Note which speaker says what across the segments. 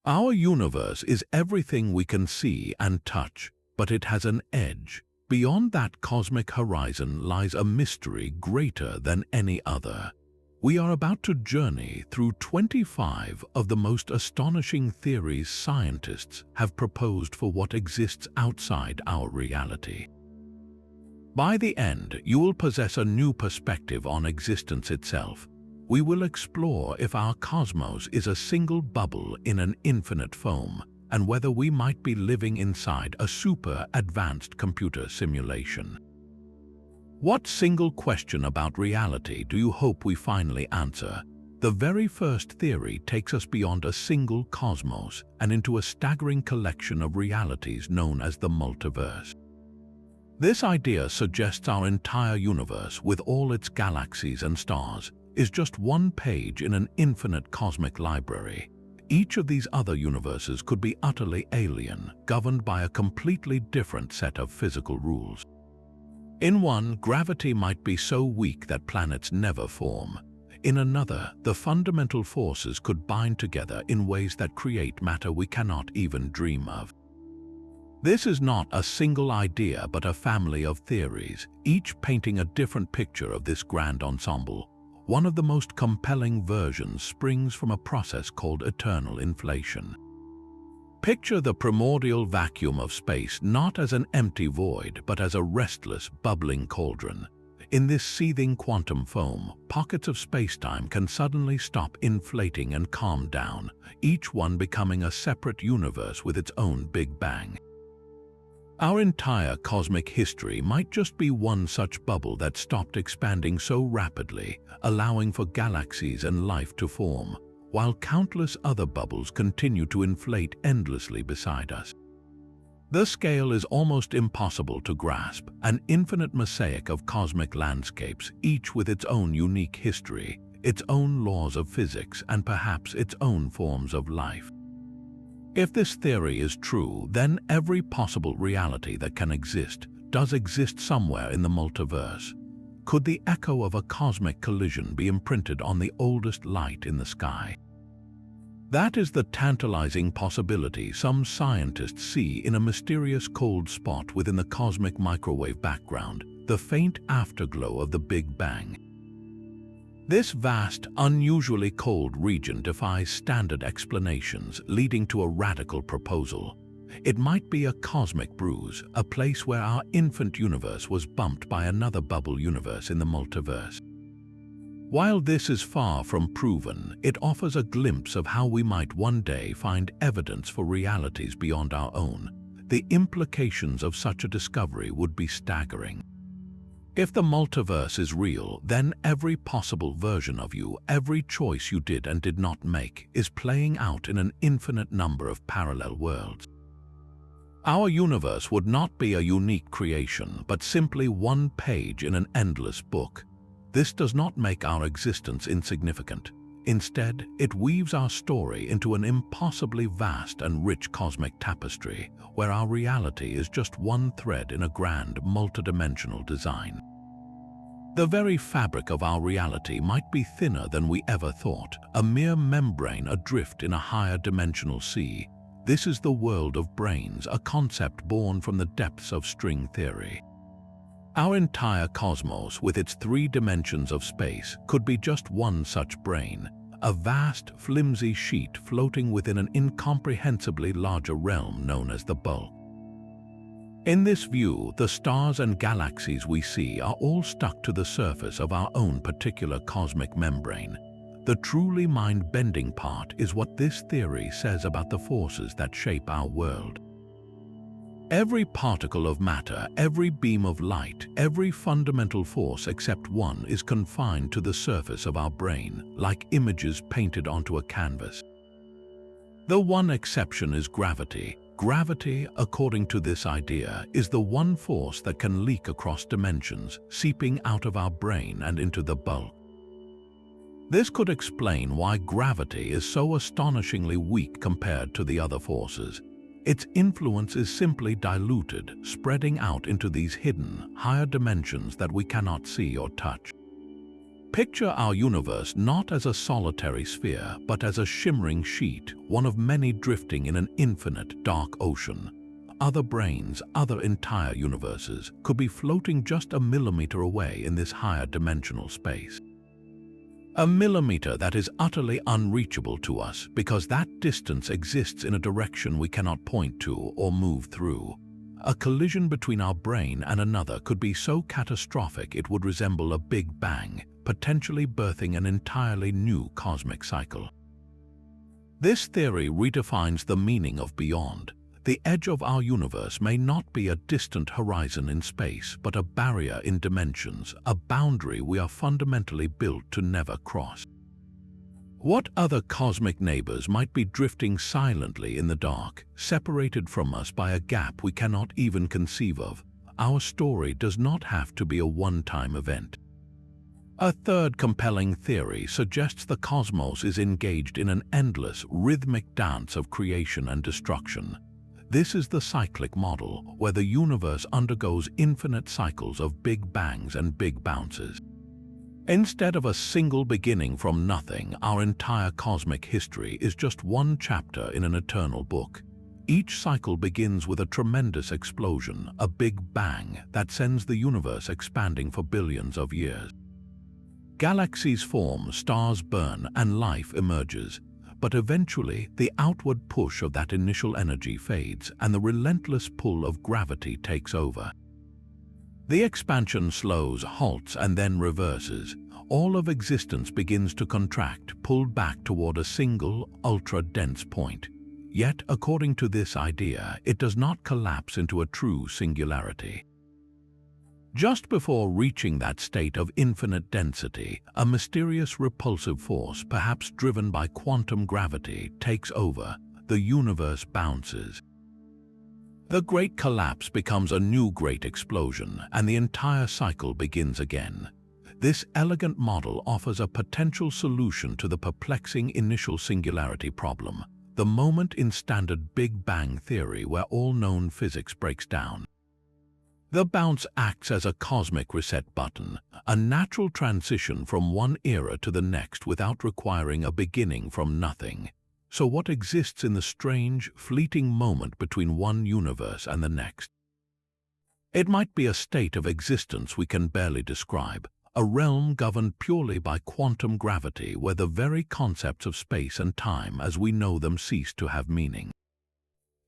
Speaker 1: Our universe is everything we can see and touch, but it has an edge. Beyond that cosmic horizon lies a mystery greater than any other. We are about to journey through 25 of the most astonishing theories scientists have proposed for what exists outside our reality. By the end, you will possess a new perspective on existence itself. We will explore if our cosmos is a single bubble in an infinite foam, and whether we might be living inside a super-advanced computer simulation. What single question about reality do you hope we finally answer? The very first theory takes us beyond a single cosmos and into a staggering collection of realities known as the multiverse. This idea suggests our entire universe, with all its galaxies and stars, is just one page in an infinite cosmic library. Each of these other universes could be utterly alien, governed by a completely different set of physical rules. In one, gravity might be so weak that planets never form. In another, the fundamental forces could bind together in ways that create matter we cannot even dream of. This is not a single idea but a family of theories, each painting a different picture of this grand ensemble. One of the most compelling versions springs from a process called eternal inflation. Picture the primordial vacuum of space not as an empty void but as a restless, bubbling cauldron. In this seething quantum foam, pockets of spacetime can suddenly stop inflating and calm down, each one becoming a separate universe with its own Big Bang. Our entire cosmic history might just be one such bubble that stopped expanding so rapidly, allowing for galaxies and life to form, while countless other bubbles continue to inflate endlessly beside us. The scale is almost impossible to grasp, an infinite mosaic of cosmic landscapes, each with its own unique history, its own laws of physics, and perhaps its own forms of life. If this theory is true, then every possible reality that can exist does exist somewhere in the multiverse. Could the echo of a cosmic collision be imprinted on the oldest light in the sky? That is the tantalizing possibility some scientists see in a mysterious cold spot within the cosmic microwave background, the faint afterglow of the Big Bang. This vast, unusually cold region defies standard explanations, leading to a radical proposal. It might be a cosmic bruise, a place where our infant universe was bumped by another bubble universe in the multiverse. While this is far from proven, it offers a glimpse of how we might one day find evidence for realities beyond our own. The implications of such a discovery would be staggering. If the multiverse is real, then every possible version of you, every choice you did and did not make, is playing out in an infinite number of parallel worlds. Our universe would not be a unique creation, but simply one page in an endless book. This does not make our existence insignificant. Instead, it weaves our story into an impossibly vast and rich cosmic tapestry, where our reality is just one thread in a grand, multidimensional design. The very fabric of our reality might be thinner than we ever thought, a mere membrane adrift in a higher dimensional sea. This is the world of branes, a concept born from the depths of string theory. Our entire cosmos, with its 3 dimensions of space, could be just one such brane, a vast, flimsy sheet floating within an incomprehensibly larger realm known as the bulk. In this view, the stars and galaxies we see are all stuck to the surface of our own particular cosmic membrane. The truly mind-bending part is what this theory says about the forces that shape our world. Every particle of matter, every beam of light, every fundamental force except one is confined to the surface of our brain, like images painted onto a canvas. The one exception is gravity. Gravity, according to this idea, is the one force that can leak across dimensions, seeping out of our brain and into the bulk. This could explain why gravity is so astonishingly weak compared to the other forces. Its influence is simply diluted, spreading out into these hidden, higher dimensions that we cannot see or touch. Picture our universe not as a solitary sphere, but as a shimmering sheet, one of many drifting in an infinite dark ocean. Other brains, other entire universes, could be floating just a millimeter away in this higher dimensional space. A millimeter that is utterly unreachable to us because that distance exists in a direction we cannot point to or move through. A collision between our brain and another could be so catastrophic it would resemble a Big Bang, potentially birthing an entirely new cosmic cycle. This theory redefines the meaning of beyond. The edge of our universe may not be a distant horizon in space, but a barrier in dimensions, a boundary we are fundamentally built to never cross. What other cosmic neighbors might be drifting silently in the dark, separated from us by a gap we cannot even conceive of? Our story does not have to be a one-time event. A third compelling theory suggests the cosmos is engaged in an endless, rhythmic dance of creation and destruction. This is the cyclic model, where the universe undergoes infinite cycles of big bangs and big bounces. Instead of a single beginning from nothing, our entire cosmic history is just one chapter in an eternal book. Each cycle begins with a tremendous explosion, a big bang that sends the universe expanding for billions of years. Galaxies form, stars burn, and life emerges. But eventually, the outward push of that initial energy fades and the relentless pull of gravity takes over. The expansion slows, halts, and then reverses. All of existence begins to contract, pulled back toward a single, ultra-dense point. Yet, according to this idea, it does not collapse into a true singularity. Just before reaching that state of infinite density, a mysterious repulsive force, perhaps driven by quantum gravity, takes over. The universe bounces. The great collapse becomes a new great explosion, and the entire cycle begins again. This elegant model offers a potential solution to the perplexing initial singularity problem, the moment in standard Big Bang theory where all known physics breaks down. The bounce acts as a cosmic reset button, a natural transition from one era to the next without requiring a beginning from nothing. So what exists in the strange, fleeting moment between one universe and the next? It might be a state of existence we can barely describe, a realm governed purely by quantum gravity where the very concepts of space and time as we know them cease to have meaning.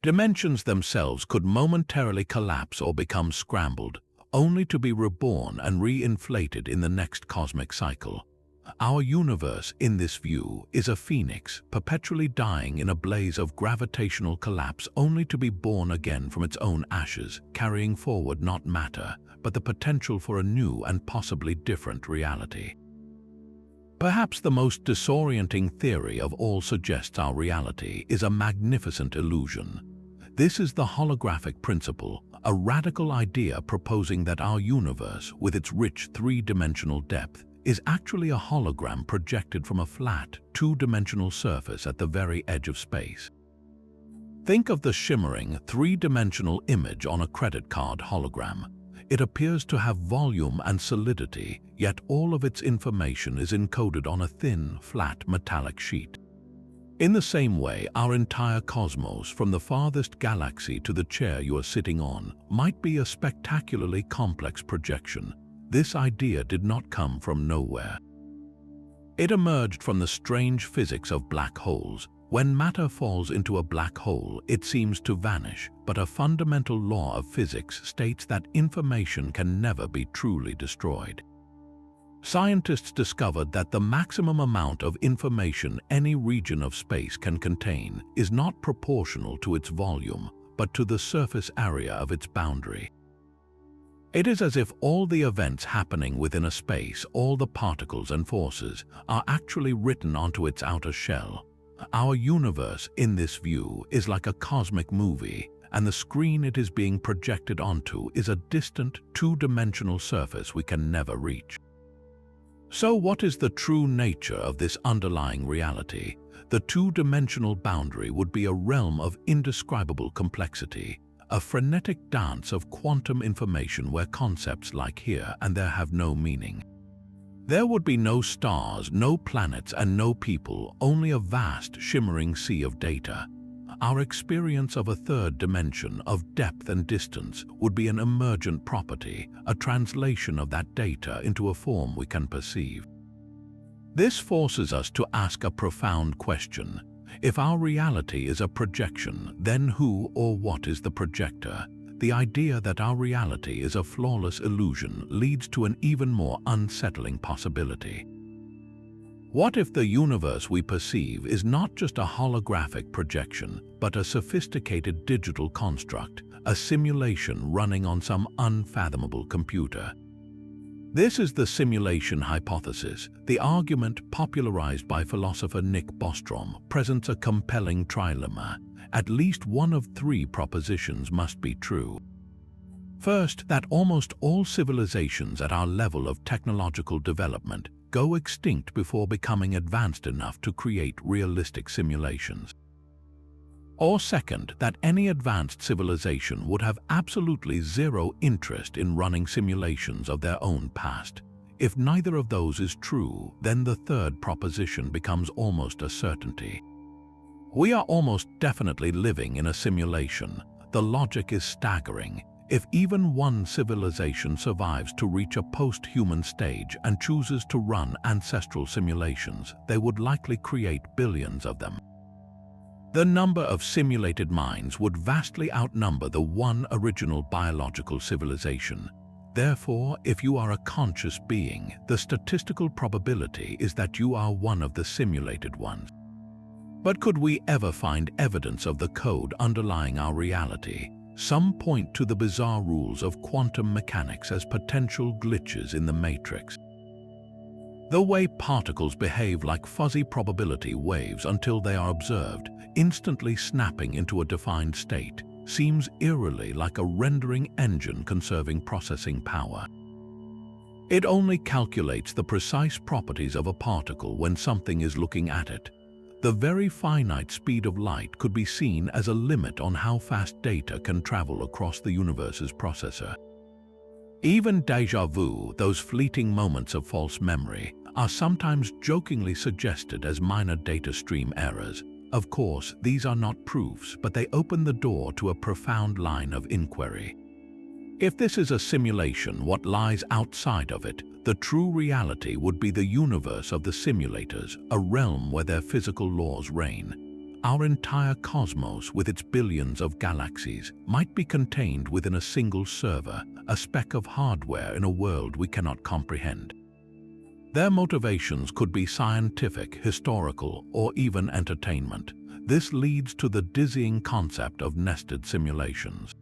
Speaker 1: Dimensions themselves could momentarily collapse or become scrambled, only to be reborn and re-inflated in the next cosmic cycle. Our universe, in this view, is a phoenix, perpetually dying in a blaze of gravitational collapse only to be born again from its own ashes, carrying forward not matter, but the potential for a new and possibly different reality. Perhaps the most disorienting theory of all suggests our reality is a magnificent illusion. This is the holographic principle, a radical idea proposing that our universe, with its rich three-dimensional depth, is actually a hologram projected from a flat, two-dimensional surface at the very edge of space. Think of the shimmering, three-dimensional image on a credit card hologram. It appears to have volume and solidity, yet all of its information is encoded on a thin, flat metallic sheet. In the same way, our entire cosmos, from the farthest galaxy to the chair you are sitting on, might be a spectacularly complex projection. This idea did not come from nowhere. It emerged from the strange physics of black holes. When matter falls into a black hole, it seems to vanish, but a fundamental law of physics states that information can never be truly destroyed. Scientists discovered that the maximum amount of information any region of space can contain is not proportional to its volume, but to the surface area of its boundary. It is as if all the events happening within a space, all the particles and forces, are actually written onto its outer shell. Our universe, in this view, is like a cosmic movie, and the screen it is being projected onto is a distant, two-dimensional surface we can never reach. So what is the true nature of this underlying reality? The two-dimensional boundary would be a realm of indescribable complexity, a frenetic dance of quantum information where concepts like here and there have no meaning. There would be no stars, no planets, and no people, only a vast, shimmering sea of data. Our experience of a third dimension of depth and distance would be an emergent property, a translation of that data into a form we can perceive. This forces us to ask a profound question. If our reality is a projection, then who or what is the projector? The idea that our reality is a flawless illusion leads to an even more unsettling possibility. What if the universe we perceive is not just a holographic projection, but a sophisticated digital construct, a simulation running on some unfathomable computer? This is the simulation hypothesis. The argument, popularized by philosopher Nick Bostrom, presents a compelling trilemma. At least one of three propositions must be true. First, that almost all civilizations at our level of technological development go extinct before becoming advanced enough to create realistic simulations. Or second, that any advanced civilization would have absolutely zero interest in running simulations of their own past. If neither of those is true, then the third proposition becomes almost a certainty. We are almost definitely living in a simulation. The logic is staggering. If even one civilization survives to reach a post-human stage and chooses to run ancestral simulations, they would likely create billions of them. The number of simulated minds would vastly outnumber the one original biological civilization. Therefore, if you are a conscious being, the statistical probability is that you are one of the simulated ones. But could we ever find evidence of the code underlying our reality? Some point to the bizarre rules of quantum mechanics as potential glitches in the matrix. The way particles behave like fuzzy probability waves until they are observed, instantly snapping into a defined state, seems eerily like a rendering engine conserving processing power. It only calculates the precise properties of a particle when something is looking at it. The very finite speed of light could be seen as a limit on how fast data can travel across the universe's processor. Even déjà vu, those fleeting moments of false memory, are sometimes jokingly suggested as minor data stream errors. Of course, these are not proofs, but they open the door to a profound line of inquiry. If this is a simulation, what lies outside of it? The true reality would be the universe of the simulators, a realm where their physical laws reign. Our entire cosmos, with its billions of galaxies, might be contained within a single server, a speck of hardware in a world we cannot comprehend. Their motivations could be scientific, historical, or even entertainment. This leads to the dizzying concept of nested simulations.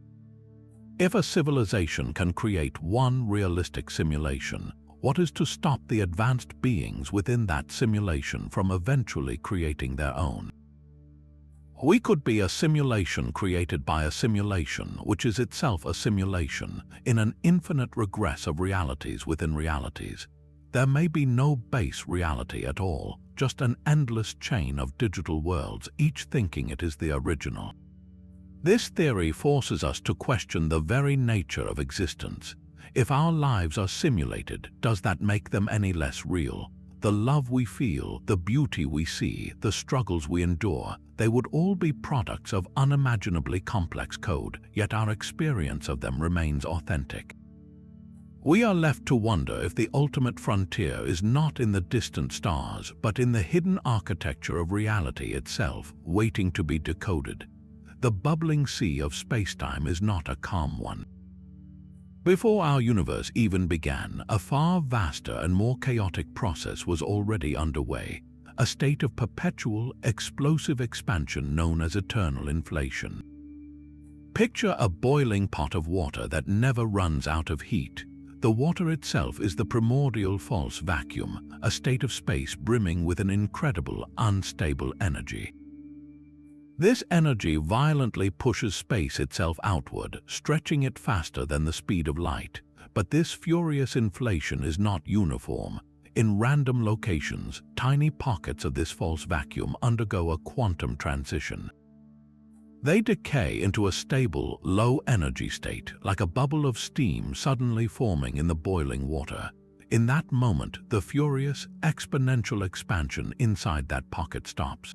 Speaker 1: If a civilization can create one realistic simulation, what is to stop the advanced beings within that simulation from eventually creating their own? We could be a simulation created by a simulation, which is itself a simulation, in an infinite regress of realities within realities. There may be no base reality at all, just an endless chain of digital worlds, each thinking it is the original. This theory forces us to question the very nature of existence. If our lives are simulated, does that make them any less real? The love we feel, the beauty we see, the struggles we endure, they would all be products of unimaginably complex code, yet our experience of them remains authentic. We are left to wonder if the ultimate frontier is not in the distant stars, but in the hidden architecture of reality itself, waiting to be decoded. The bubbling sea of spacetime is not a calm one. Before our universe even began, a far vaster and more chaotic process was already underway, a state of perpetual, explosive expansion known as eternal inflation. Picture a boiling pot of water that never runs out of heat. The water itself is the primordial false vacuum, a state of space brimming with an incredible, unstable energy. This energy violently pushes space itself outward, stretching it faster than the speed of light. But this furious inflation is not uniform. In random locations, tiny pockets of this false vacuum undergo a quantum transition. They decay into a stable, low-energy state, like a bubble of steam suddenly forming in the boiling water. In that moment, the furious, exponential expansion inside that pocket stops.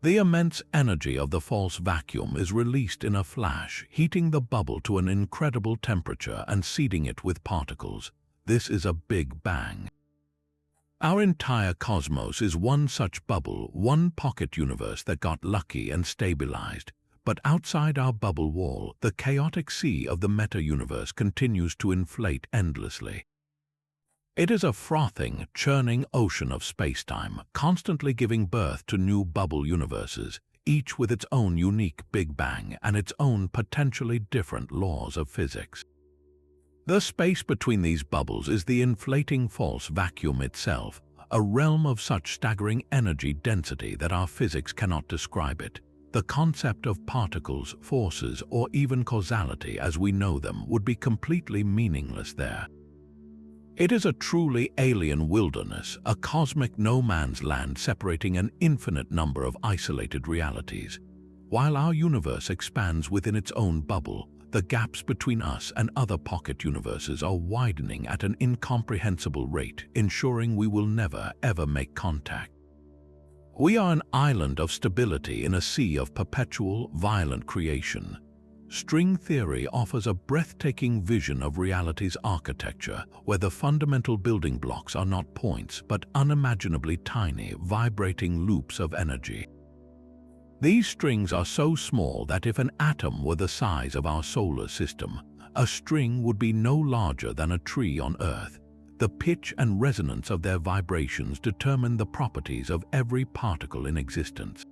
Speaker 1: The immense energy of the false vacuum is released in a flash, heating the bubble to an incredible temperature and seeding it with particles. This is a Big Bang. Our entire cosmos is one such bubble, one pocket universe that got lucky and stabilized. But outside our bubble wall, the chaotic sea of the meta-universe continues to inflate endlessly. It is a frothing, churning ocean of space-time, constantly giving birth to new bubble universes, each with its own unique Big Bang and its own potentially different laws of physics. The space between these bubbles is the inflating false vacuum itself, a realm of such staggering energy density that our physics cannot describe it. The concept of particles, forces, or even causality as we know them would be completely meaningless there. It is a truly alien wilderness, a cosmic no-man's land separating an infinite number of isolated realities. While our universe expands within its own bubble, the gaps between us and other pocket universes are widening at an incomprehensible rate, ensuring we will never, ever make contact. We are an island of stability in a sea of perpetual, violent creation. String theory offers a breathtaking vision of reality's architecture, where the fundamental building blocks are not points, but unimaginably tiny, vibrating loops of energy. These strings are so small that if an atom were the size of our solar system, a string would be no larger than a tree on Earth. The pitch and resonance of their vibrations determine the properties of every particle in existence.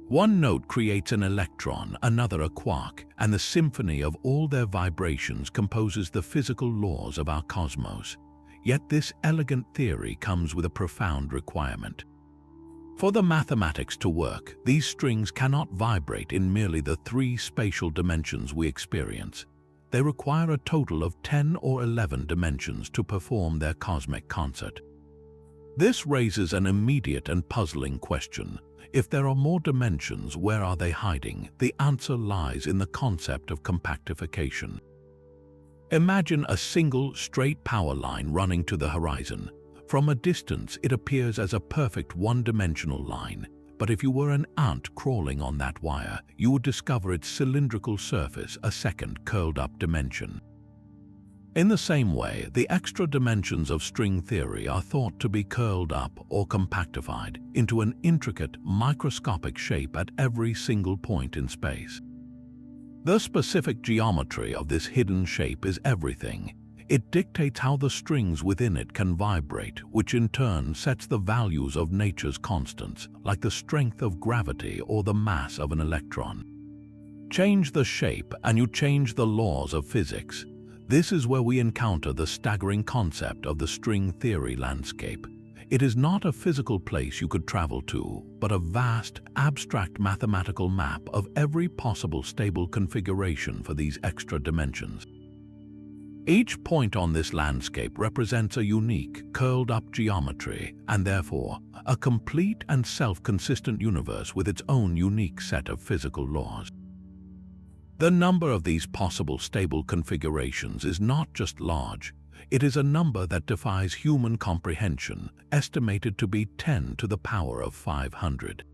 Speaker 1: One note creates an electron, another a quark, and the symphony of all their vibrations composes the physical laws of our cosmos. Yet this elegant theory comes with a profound requirement. For the mathematics to work, these strings cannot vibrate in merely the 3 spatial dimensions we experience. They require a total of 10 or 11 dimensions to perform their cosmic concert. This raises an immediate and puzzling question. If there are more dimensions, where are they hiding? The answer lies in the concept of compactification. Imagine a single, straight power line running to the horizon. From a distance, it appears as a perfect one-dimensional line. But if you were an ant crawling on that wire, you would discover its cylindrical surface, a second curled-up dimension. In the same way, the extra dimensions of string theory are thought to be curled up or compactified into an intricate, microscopic shape at every single point in space. The specific geometry of this hidden shape is everything. It dictates how the strings within it can vibrate, which in turn sets the values of nature's constants, like the strength of gravity or the mass of an electron. Change the shape and you change the laws of physics. This is where we encounter the staggering concept of the string theory landscape. It is not a physical place you could travel to, but a vast, abstract mathematical map of every possible stable configuration for these extra dimensions. Each point on this landscape represents a unique, curled-up geometry, and therefore, a complete and self-consistent universe with its own unique set of physical laws. The number of these possible stable configurations is not just large, it is a number that defies human comprehension, estimated to be 10 to the power of 500.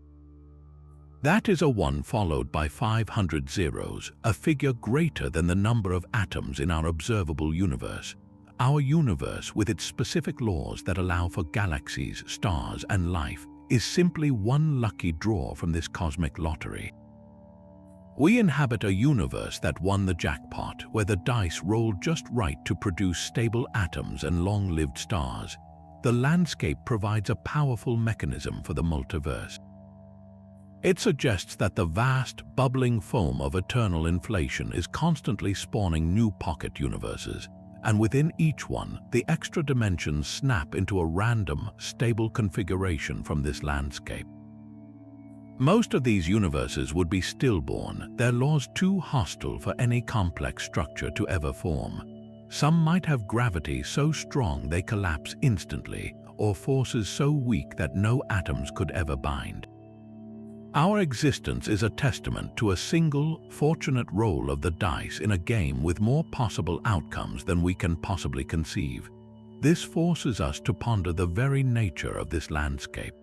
Speaker 1: That is a 1 followed by 500 zeros, a figure greater than the number of atoms in our observable universe. Our universe, with its specific laws that allow for galaxies, stars, and life, is simply one lucky draw from this cosmic lottery. We inhabit a universe that won the jackpot, where the dice rolled just right to produce stable atoms and long-lived stars. The landscape provides a powerful mechanism for the multiverse. It suggests that the vast, bubbling foam of eternal inflation is constantly spawning new pocket universes, and within each one, the extra dimensions snap into a random, stable configuration from this landscape. Most of these universes would be stillborn, their laws too hostile for any complex structure to ever form. Some might have gravity so strong they collapse instantly, or forces so weak that no atoms could ever bind. Our existence is a testament to a single, fortunate roll of the dice in a game with more possible outcomes than we can possibly conceive. This forces us to ponder the very nature of this landscape.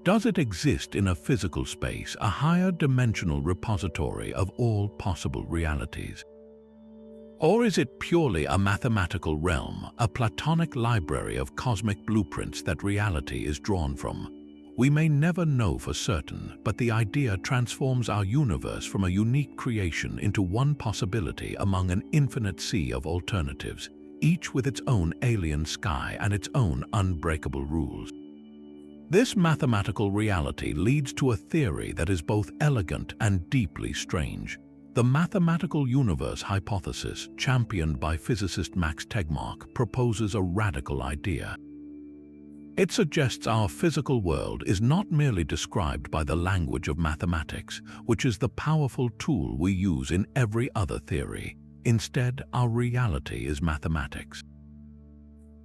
Speaker 1: Does it exist in a physical space, a higher dimensional repository of all possible realities? Or is it purely a mathematical realm, a Platonic library of cosmic blueprints that reality is drawn from? We may never know for certain, but the idea transforms our universe from a unique creation into one possibility among an infinite sea of alternatives, each with its own alien sky and its own unbreakable rules. This mathematical reality leads to a theory that is both elegant and deeply strange. The mathematical universe hypothesis, championed by physicist Max Tegmark, proposes a radical idea. It suggests our physical world is not merely described by the language of mathematics, which is the powerful tool we use in every other theory. Instead, our reality is mathematics.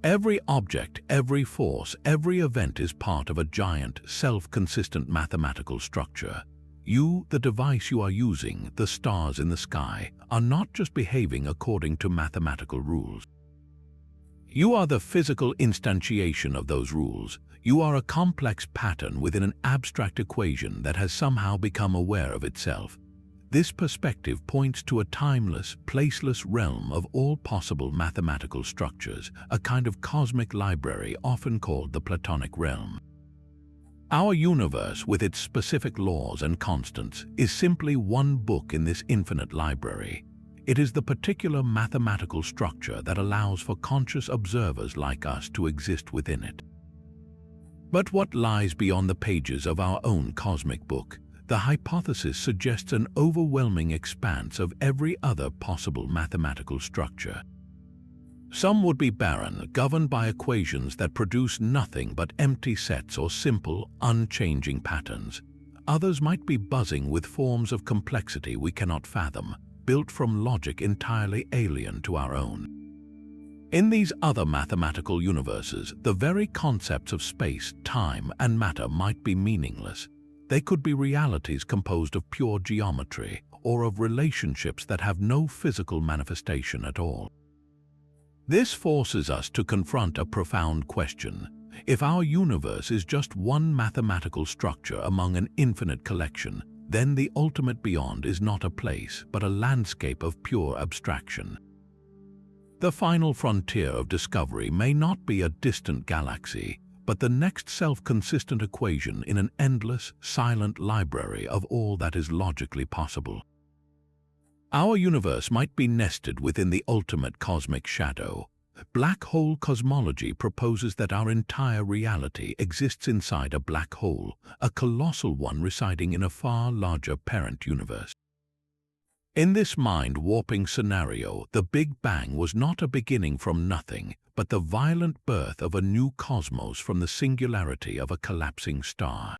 Speaker 1: Every object, every force, every event is part of a giant, self-consistent mathematical structure. You, the device you are using, the stars in the sky, are not just behaving according to mathematical rules. You are the physical instantiation of those rules. You are a complex pattern within an abstract equation that has somehow become aware of itself. This perspective points to a timeless, placeless realm of all possible mathematical structures, a kind of cosmic library often called the Platonic realm. Our universe, with its specific laws and constants, is simply one book in this infinite library. It is the particular mathematical structure that allows for conscious observers like us to exist within it. But what lies beyond the pages of our own cosmic book? The hypothesis suggests an overwhelming expanse of every other possible mathematical structure. Some would be barren, governed by equations that produce nothing but empty sets or simple, unchanging patterns. Others might be buzzing with forms of complexity we cannot fathom, built from logic entirely alien to our own. In these other mathematical universes, the very concepts of space, time, and matter might be meaningless. They could be realities composed of pure geometry or of relationships that have no physical manifestation at all. This forces us to confront a profound question. If our universe is just one mathematical structure among an infinite collection, then the ultimate beyond is not a place, but a landscape of pure abstraction. The final frontier of discovery may not be a distant galaxy, but the next self-consistent equation in an endless, silent library of all that is logically possible. Our universe might be nested within the ultimate cosmic shadow. Black hole cosmology proposes that our entire reality exists inside a black hole, a colossal one residing in a far larger parent universe. In this mind-warping scenario, the Big Bang was not a beginning from nothing, but the violent birth of a new cosmos from the singularity of a collapsing star.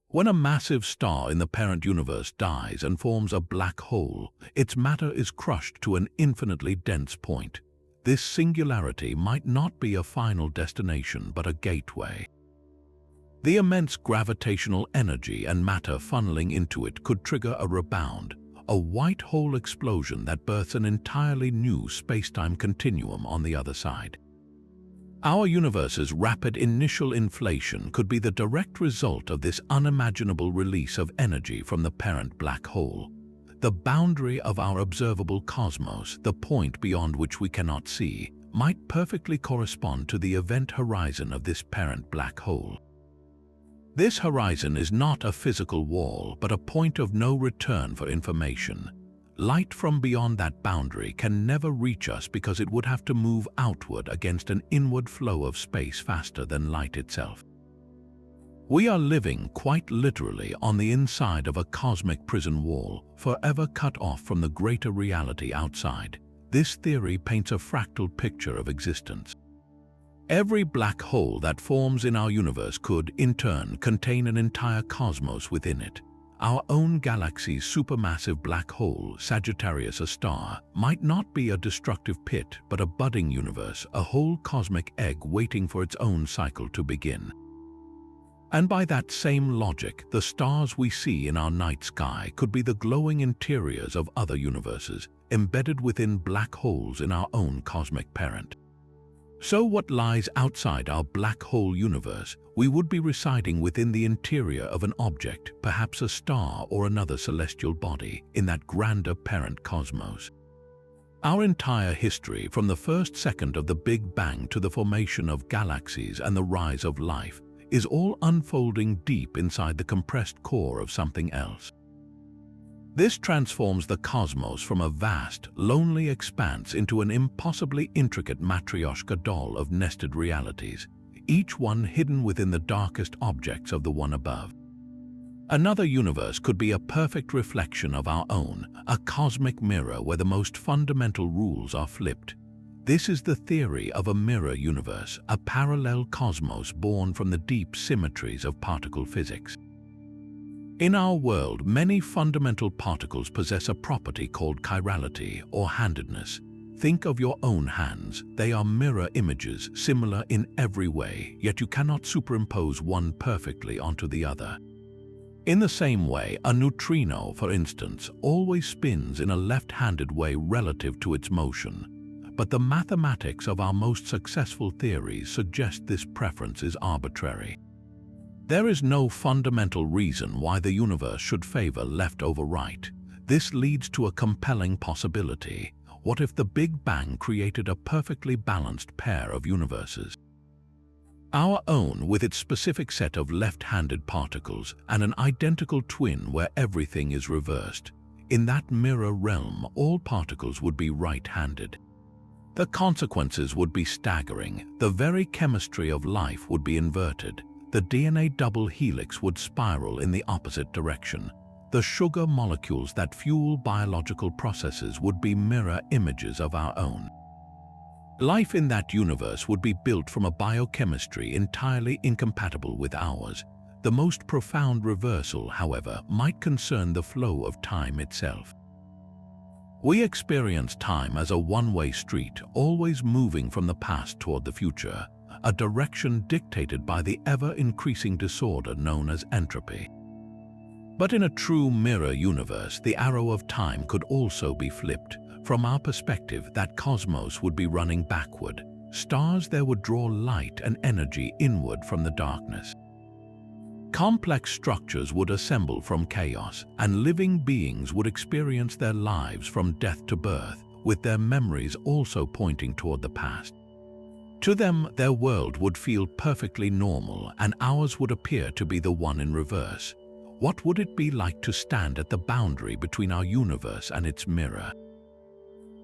Speaker 1: When a massive star in the parent universe dies and forms a black hole, its matter is crushed to an infinitely dense point. This singularity might not be a final destination, but a gateway. The immense gravitational energy and matter funneling into it could trigger a rebound, a white hole explosion that births an entirely new space-time continuum on the other side. Our universe's rapid initial inflation could be the direct result of this unimaginable release of energy from the parent black hole. The boundary of our observable cosmos, the point beyond which we cannot see, might perfectly correspond to the event horizon of this parent black hole. This horizon is not a physical wall, but a point of no return for information. Light from beyond that boundary can never reach us because it would have to move outward against an inward flow of space faster than light itself. We are living, quite literally, on the inside of a cosmic prison wall, forever cut off from the greater reality outside. This theory paints a fractal picture of existence. Every black hole that forms in our universe could, in turn, contain an entire cosmos within it. Our own galaxy's supermassive black hole, Sagittarius A star, might not be a destructive pit, but a budding universe, a whole cosmic egg waiting for its own cycle to begin. And by that same logic, the stars we see in our night sky could be the glowing interiors of other universes, embedded within black holes in our own cosmic parent. So what lies outside our black hole universe? We would be residing within the interior of an object, perhaps a star or another celestial body, in that grander parent cosmos. Our entire history, from the first second of the Big Bang to the formation of galaxies and the rise of life, is all unfolding deep inside the compressed core of something else. This transforms the cosmos from a vast, lonely expanse into an impossibly intricate matryoshka doll of nested realities, each one hidden within the darkest objects of the one above. Another universe could be a perfect reflection of our own, a cosmic mirror where the most fundamental rules are flipped. This is the theory of a mirror universe, a parallel cosmos born from the deep symmetries of particle physics. In our world, many fundamental particles possess a property called chirality or handedness. Think of your own hands. They are mirror images, similar in every way, yet you cannot superimpose one perfectly onto the other. In the same way, a neutrino, for instance, always spins in a left-handed way relative to its motion. But the mathematics of our most successful theories suggest this preference is arbitrary. There is no fundamental reason why the universe should favor left over right. This leads to a compelling possibility. What if the Big Bang created a perfectly balanced pair of universes? Our own, with its specific set of left-handed particles, and an identical twin where everything is reversed. In that mirror realm, all particles would be right-handed. The consequences would be staggering. The very chemistry of life would be inverted. The DNA double helix would spiral in the opposite direction. The sugar molecules that fuel biological processes would be mirror images of our own. Life in that universe would be built from a biochemistry entirely incompatible with ours. The most profound reversal, however, might concern the flow of time itself. We experience time as a one-way street, always moving from the past toward the future, a direction dictated by the ever-increasing disorder known as entropy. But in a true mirror universe, the arrow of time could also be flipped. From our perspective, that cosmos would be running backward. Stars there would draw light and energy inward from the darkness. Complex structures would assemble from chaos, and living beings would experience their lives from death to birth, with their memories also pointing toward the past. To them, their world would feel perfectly normal, and ours would appear to be the one in reverse. What would it be like to stand at the boundary between our universe and its mirror?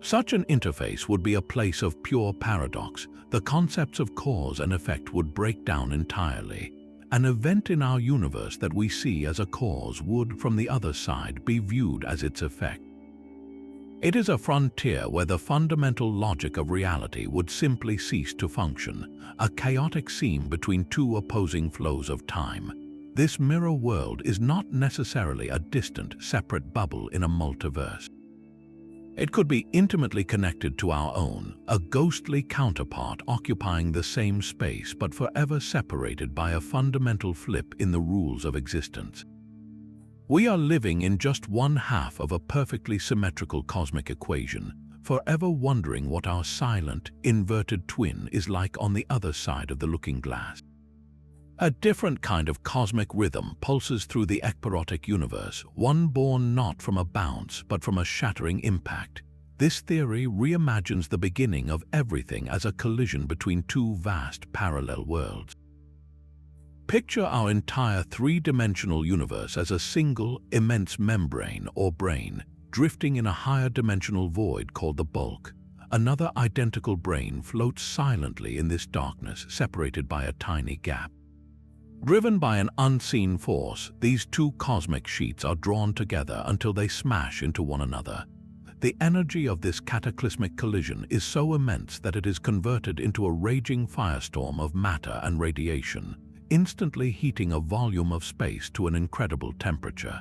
Speaker 1: Such an interface would be a place of pure paradox. The concepts of cause and effect would break down entirely. An event in our universe that we see as a cause would, from the other side, be viewed as its effect. It is a frontier where the fundamental logic of reality would simply cease to function, a chaotic seam between two opposing flows of time. This mirror world is not necessarily a distant, separate bubble in a multiverse. It could be intimately connected to our own, a ghostly counterpart occupying the same space but forever separated by a fundamental flip in the rules of existence. We are living in just one half of a perfectly symmetrical cosmic equation, forever wondering what our silent, inverted twin is like on the other side of the looking glass. A different kind of cosmic rhythm pulses through the ekpyrotic universe, one born not from a bounce but from a shattering impact. This theory reimagines the beginning of everything as a collision between two vast parallel worlds. Picture our entire three-dimensional universe as a single, immense membrane or brane, drifting in a higher dimensional void called the bulk. Another identical brane floats silently in this darkness, separated by a tiny gap. Driven by an unseen force, these two cosmic sheets are drawn together until they smash into one another. The energy of this cataclysmic collision is so immense that it is converted into a raging firestorm of matter and radiation, instantly heating a volume of space to an incredible temperature.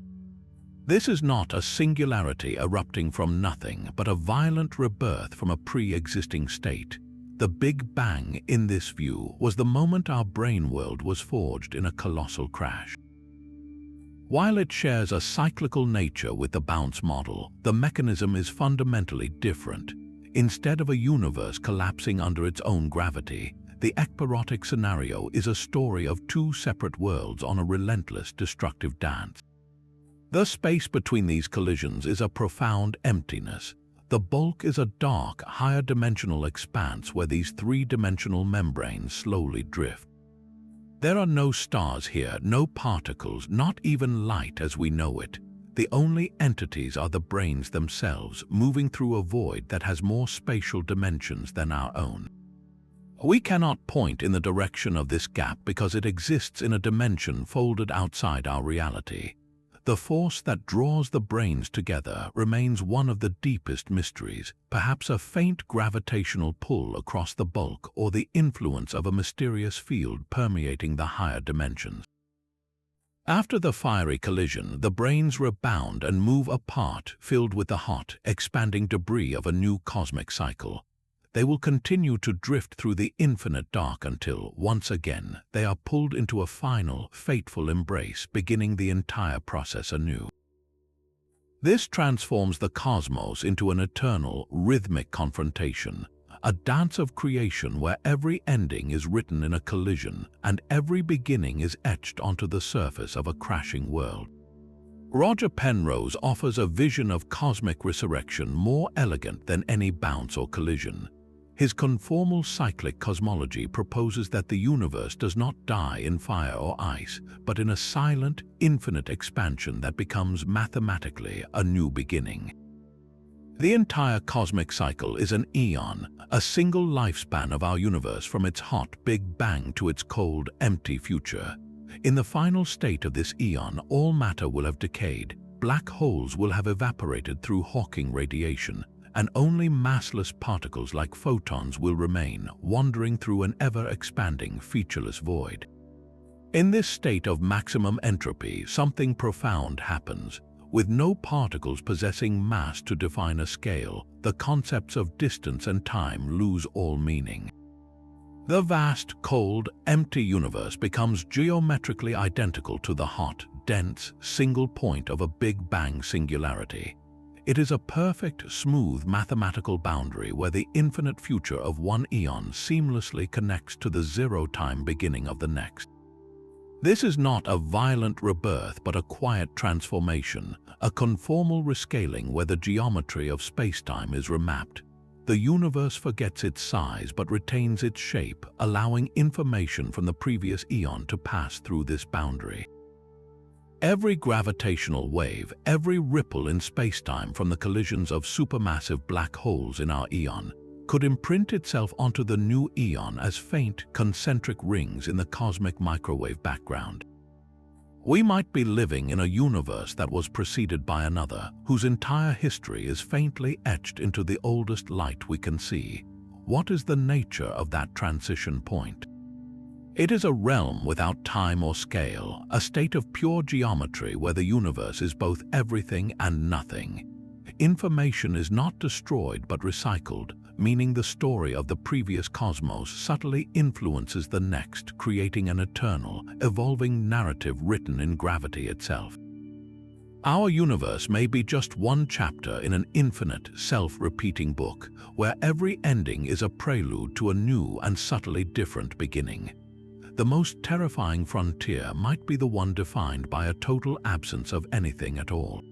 Speaker 1: This is not a singularity erupting from nothing, but a violent rebirth from a pre-existing state. The Big Bang, in this view, was the moment our brain world was forged in a colossal crash. While it shares a cyclical nature with the bounce model, the mechanism is fundamentally different. Instead of a universe collapsing under its own gravity, the ekpyrotic scenario is a story of two separate worlds on a relentless destructive dance. The space between these collisions is a profound emptiness. The bulk is a dark, higher-dimensional expanse where these three-dimensional membranes slowly drift. There are no stars here, no particles, not even light as we know it. The only entities are the branes themselves, moving through a void that has more spatial dimensions than our own. We cannot point in the direction of this gap because it exists in a dimension folded outside our reality. The force that draws the branes together remains one of the deepest mysteries, perhaps a faint gravitational pull across the bulk or the influence of a mysterious field permeating the higher dimensions. After the fiery collision, the branes rebound and move apart, filled with the hot, expanding debris of a new cosmic cycle. They will continue to drift through the infinite dark until, once again, they are pulled into a final, fateful embrace, beginning the entire process anew. This transforms the cosmos into an eternal, rhythmic confrontation, a dance of creation where every ending is written in a collision and every beginning is etched onto the surface of a crashing world. Roger Penrose offers a vision of cosmic resurrection more elegant than any bounce or collision. His conformal cyclic-cosmology proposes that the universe does not die in fire or ice, but in a silent, infinite expansion that becomes mathematically a new beginning. The entire cosmic cycle is an eon, a single lifespan of our universe from its hot Big Bang to its cold, empty future. In the final state of this eon, all matter will have decayed, black holes will have evaporated through Hawking radiation, and only massless particles like photons will remain, wandering through an ever-expanding, featureless void. In this state of maximum entropy, something profound happens. With no particles possessing mass to define a scale, the concepts of distance and time lose all meaning. The vast, cold, empty universe becomes geometrically identical to the hot, dense, single point of a Big Bang singularity. It is a perfect, smooth mathematical boundary where the infinite future of one eon seamlessly connects to the zero-time beginning of the next. This is not a violent rebirth but a quiet transformation, a conformal rescaling where the geometry of space-time is remapped. The universe forgets its size but retains its shape, allowing information from the previous eon to pass through this boundary. Every gravitational wave, every ripple in space-time from the collisions of supermassive black holes in our eon, could imprint itself onto the new eon as faint, concentric rings in the cosmic microwave background. We might be living in a universe that was preceded by another, whose entire history is faintly etched into the oldest light we can see. What is the nature of that transition point? It is a realm without time or scale, a state of pure geometry where the universe is both everything and nothing. Information is not destroyed but recycled, meaning the story of the previous cosmos subtly influences the next, creating an eternal, evolving narrative written in gravity itself. Our universe may be just one chapter in an infinite, self-repeating book, where every ending is a prelude to a new and subtly different beginning. The most terrifying frontier might be the one defined by a total absence of anything at all.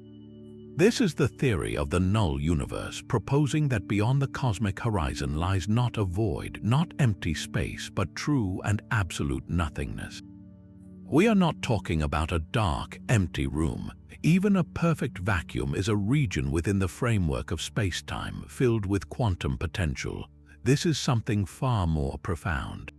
Speaker 1: This is the theory of the null universe, proposing that beyond the cosmic horizon lies not a void, not empty space, but true and absolute nothingness. We are not talking about a dark, empty room. Even a perfect vacuum is a region within the framework of space-time, filled with quantum potential. This is something far more profound.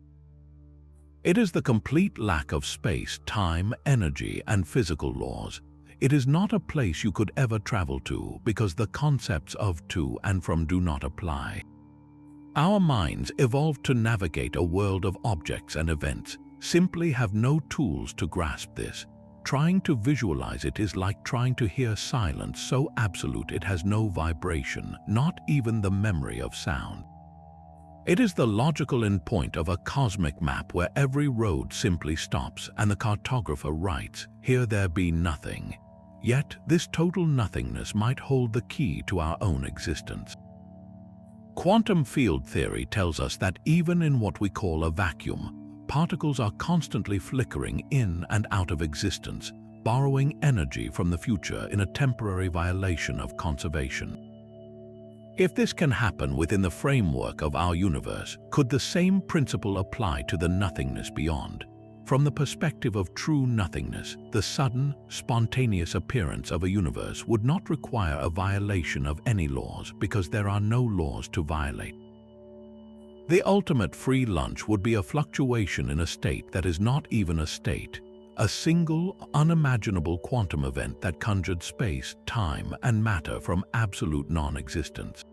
Speaker 1: It is the complete lack of space, time, energy, and physical laws. It is not a place you could ever travel to because the concepts of to and from do not apply. Our minds, evolved to navigate a world of objects and events, simply have no tools to grasp this. Trying to visualize it is like trying to hear silence so absolute it has no vibration, not even the memory of sound. It is the logical endpoint of a cosmic map where every road simply stops and the cartographer writes, "Here there be nothing." Yet this total nothingness might hold the key to our own existence. Quantum field theory tells us that even in what we call a vacuum, particles are constantly flickering in and out of existence, borrowing energy from the future in a temporary violation of conservation. If this can happen within the framework of our universe, could the same principle apply to the nothingness beyond? From the perspective of true nothingness, the sudden, spontaneous appearance of a universe would not require a violation of any laws because there are no laws to violate. The ultimate free lunch would be a fluctuation in a state that is not even a state, a single, unimaginable quantum event that conjured space, time, and matter from absolute non-existence.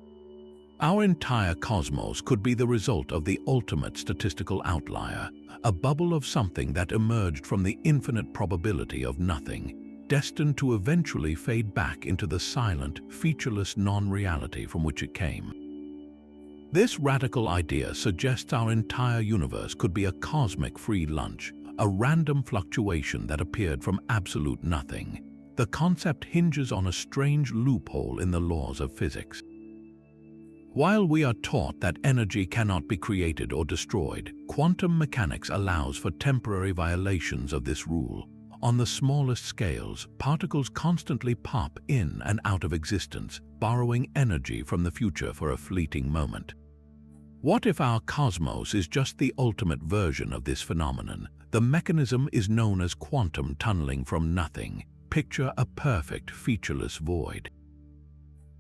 Speaker 1: Our entire cosmos could be the result of the ultimate statistical outlier, a bubble of something that emerged from the infinite probability of nothing, destined to eventually fade back into the silent, featureless non-reality from which it came. This radical idea suggests our entire universe could be a cosmic free lunch, a random fluctuation that appeared from absolute nothing. The concept hinges on a strange loophole in the laws of physics. While we are taught that energy cannot be created or destroyed, quantum mechanics allows for temporary violations of this rule. On the smallest scales, particles constantly pop in and out of existence, borrowing energy from the future for a fleeting moment. What if our cosmos is just the ultimate version of this phenomenon? The mechanism is known as quantum tunneling from nothing. Picture a perfect, featureless void.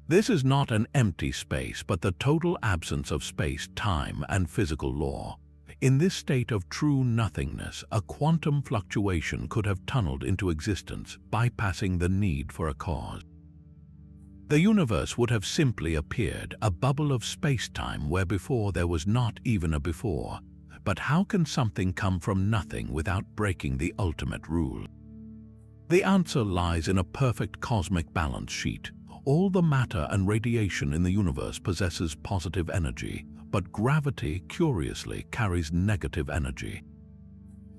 Speaker 1: This is not an empty space, but the total absence of space, time, and physical law. In this state of true nothingness, a quantum fluctuation could have tunneled into existence, bypassing the need for a cause. The universe would have simply appeared, a bubble of space-time where before there was not even a before. But how can something come from nothing without breaking the ultimate rule? The answer lies in a perfect cosmic balance sheet. All the matter and radiation in the universe possesses positive energy, but gravity, curiously, carries negative energy.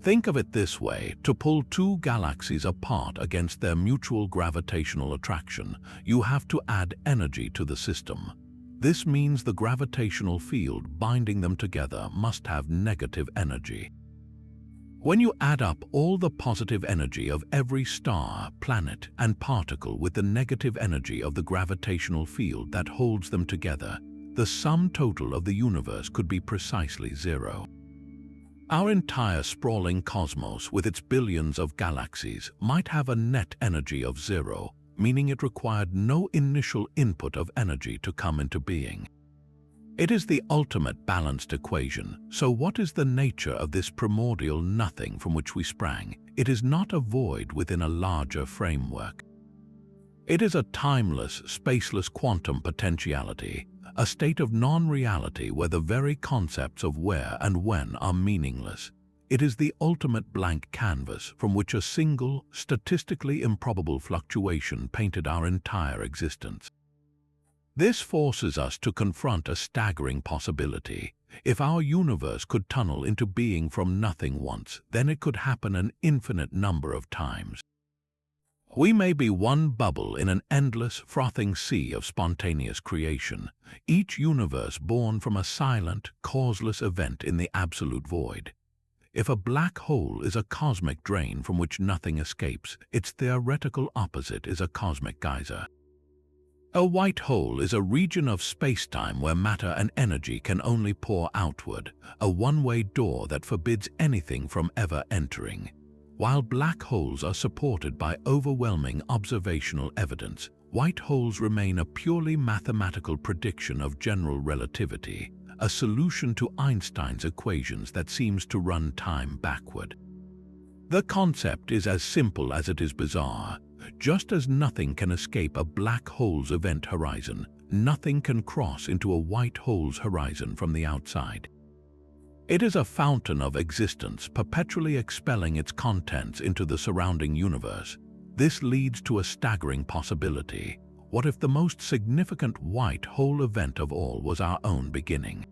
Speaker 1: Think of it this way: to pull two galaxies apart against their mutual gravitational attraction, you have to add energy to the system. This means the gravitational field binding them together must have negative energy. When you add up all the positive energy of every star, planet, and particle with the negative energy of the gravitational field that holds them together, the sum total of the universe could be precisely zero. Our entire sprawling cosmos, with its billions of galaxies, might have a net energy of zero, meaning it required no initial input of energy to come into being. It is the ultimate balanced equation. So what is the nature of this primordial nothing from which we sprang? It is not a void within a larger framework. It is a timeless, spaceless quantum potentiality, a state of non-reality where the very concepts of where and when are meaningless. It is the ultimate blank canvas from which a single, statistically improbable fluctuation painted our entire existence. This forces us to confront a staggering possibility. If our universe could tunnel into being from nothing once, then it could happen an infinite number of times. We may be one bubble in an endless, frothing sea of spontaneous creation, each universe born from a silent, causeless event in the absolute void. If a black hole is a cosmic drain from which nothing escapes, its theoretical opposite is a cosmic geyser. A white hole is a region of space-time where matter and energy can only pour outward, a one-way door that forbids anything from ever entering. While black holes are supported by overwhelming observational evidence, white holes remain a purely mathematical prediction of general relativity, a solution to Einstein's equations that seems to run time backward. The concept is as simple as it is bizarre. Just as nothing can escape a black hole's event horizon, nothing can cross into a white hole's horizon from the outside. It is a fountain of existence, perpetually expelling its contents into the surrounding universe. This leads to a staggering possibility. What if the most significant white hole event of all was our own beginning?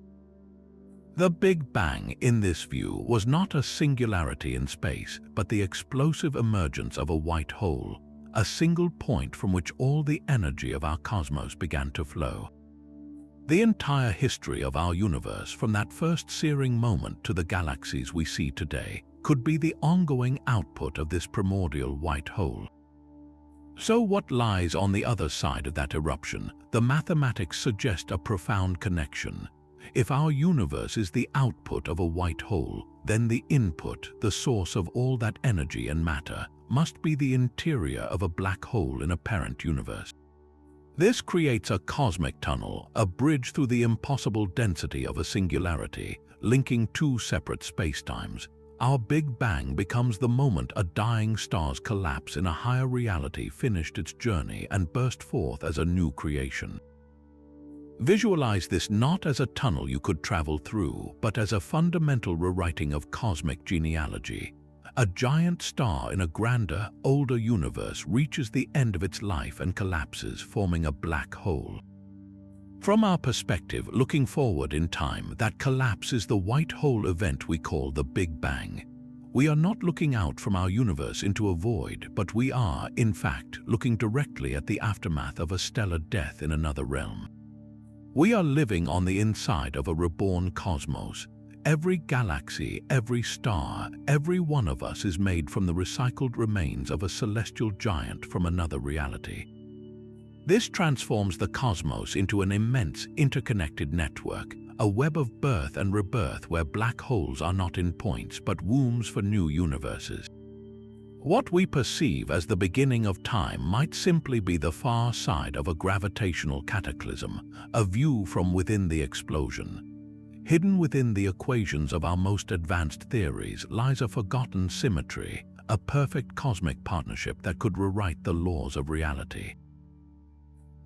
Speaker 1: The Big Bang, in this view, was not a singularity in space, but the explosive emergence of a white hole, a single point from which all the energy of our cosmos began to flow. The entire history of our universe, from that first searing moment to the galaxies we see today, could be the ongoing output of this primordial white hole. So what lies on the other side of that eruption? The mathematics suggest a profound connection. If our universe is the output of a white hole, then the input, the source of all that energy and matter, must be the interior of a black hole in a parent universe. This creates a cosmic tunnel, a bridge through the impossible density of a singularity, linking two separate spacetimes. Our Big Bang becomes the moment a dying star's collapse in a higher reality finished its journey and burst forth as a new creation. Visualize this not as a tunnel you could travel through, but as a fundamental rewriting of cosmic genealogy. A giant star in a grander, older universe reaches the end of its life and collapses, forming a black hole. From our perspective, looking forward in time, that collapse is the white hole event we call the Big Bang. We are not looking out from our universe into a void, but we are, in fact, looking directly at the aftermath of a stellar death in another realm. We are living on the inside of a reborn cosmos. Every galaxy, every star, every one of us is made from the recycled remains of a celestial giant from another reality. This transforms the cosmos into an immense, interconnected network, a web of birth and rebirth where black holes are not endpoints but wombs for new universes. What we perceive as the beginning of time might simply be the far side of a gravitational cataclysm, a view from within the explosion. Hidden within the equations of our most advanced theories lies a forgotten symmetry, a perfect cosmic partnership that could rewrite the laws of reality.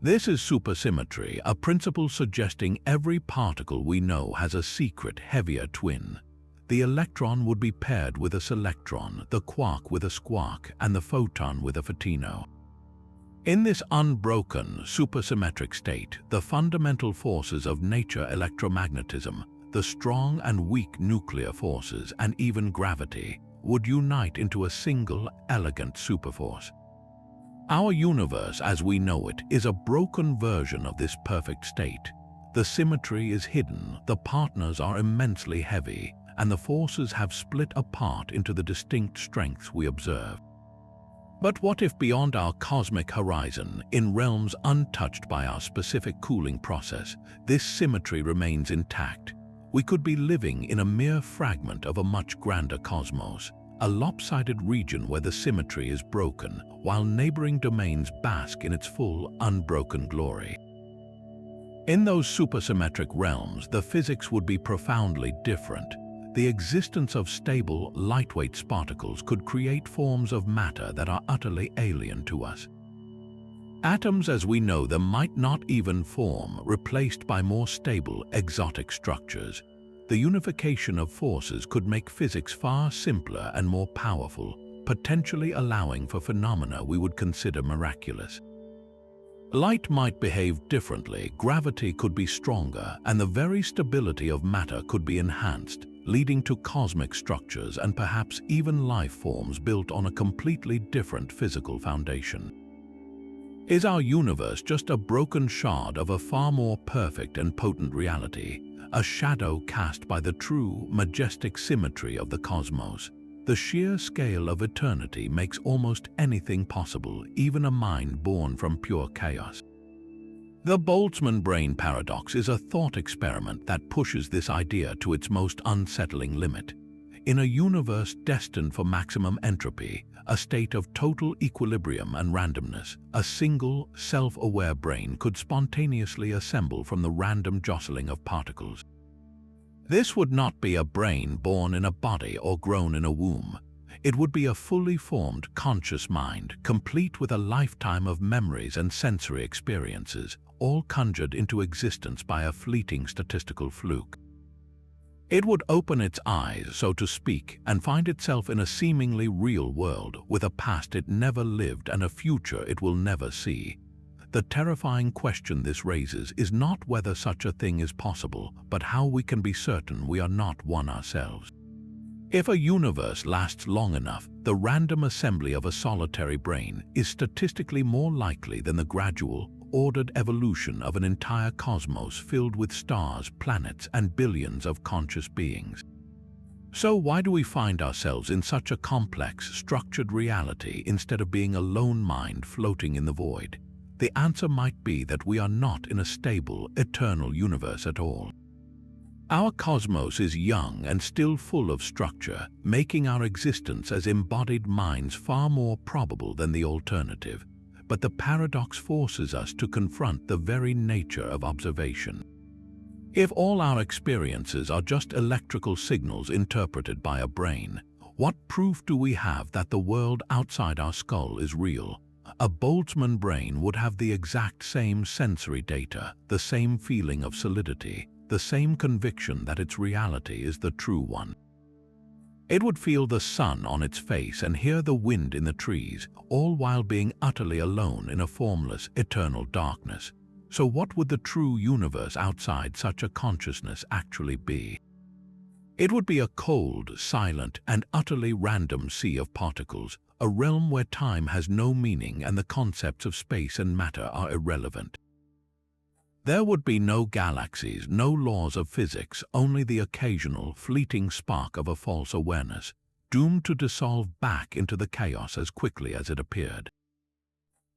Speaker 1: This is supersymmetry, a principle suggesting every particle we know has a secret, heavier twin. The electron would be paired with a selectron, the quark with a squark, and the photon with a photino. In this unbroken, supersymmetric state, the fundamental forces of nature, electromagnetism, the strong and weak nuclear forces, and even gravity, would unite into a single, elegant superforce. Our universe, as we know it, is a broken version of this perfect state. The symmetry is hidden, the partners are immensely heavy, and the forces have split apart into the distinct strengths we observe. But what if beyond our cosmic horizon, in realms untouched by our specific cooling process, this symmetry remains intact? We could be living in a mere fragment of a much grander cosmos, a lopsided region where the symmetry is broken, while neighboring domains bask in its full, unbroken glory. In those supersymmetric realms, the physics would be profoundly different. The existence of stable, lightweight particles could create forms of matter that are utterly alien to us. Atoms as we know them might not even form, replaced by more stable, exotic structures. The unification of forces could make physics far simpler and more powerful, potentially allowing for phenomena we would consider miraculous. Light might behave differently, gravity could be stronger, and the very stability of matter could be enhanced, leading to cosmic structures and perhaps even life forms built on a completely different physical foundation. Is our universe just a broken shard of a far more perfect and potent reality, a shadow cast by the true, majestic symmetry of the cosmos? The sheer scale of eternity makes almost anything possible, even a mind born from pure chaos. The Boltzmann brain paradox is a thought experiment that pushes this idea to its most unsettling limit. In a universe destined for maximum entropy, a state of total equilibrium and randomness, a single, self-aware brain could spontaneously assemble from the random jostling of particles. This would not be a brain born in a body or grown in a womb. It would be a fully formed, conscious mind, complete with a lifetime of memories and sensory experiences, all conjured into existence by a fleeting statistical fluke. It would open its eyes, so to speak, and find itself in a seemingly real world, with a past it never lived and a future it will never see. The terrifying question this raises is not whether such a thing is possible, but how we can be certain we are not one ourselves. If a universe lasts long enough, the random assembly of a solitary brain is statistically more likely than the gradual, ordered evolution of an entire cosmos filled with stars, planets, and billions of conscious beings. So why do we find ourselves in such a complex, structured reality instead of being a lone mind floating in the void? The answer might be that we are not in a stable, eternal universe at all. Our cosmos is young and still full of structure, making our existence as embodied minds far more probable than the alternative. But the paradox forces us to confront the very nature of observation. If all our experiences are just electrical signals interpreted by a brain, what proof do we have that the world outside our skull is real? A Boltzmann brain would have the exact same sensory data, the same feeling of solidity, the same conviction that its reality is the true one. It would feel the sun on its face and hear the wind in the trees, all while being utterly alone in a formless, eternal darkness. So what would the true universe outside such a consciousness actually be? It would be a cold, silent, and utterly random sea of particles, a realm where time has no meaning and the concepts of space and matter are irrelevant. There would be no galaxies, no laws of physics, only the occasional, fleeting spark of a false awareness, doomed to dissolve back into the chaos as quickly as it appeared.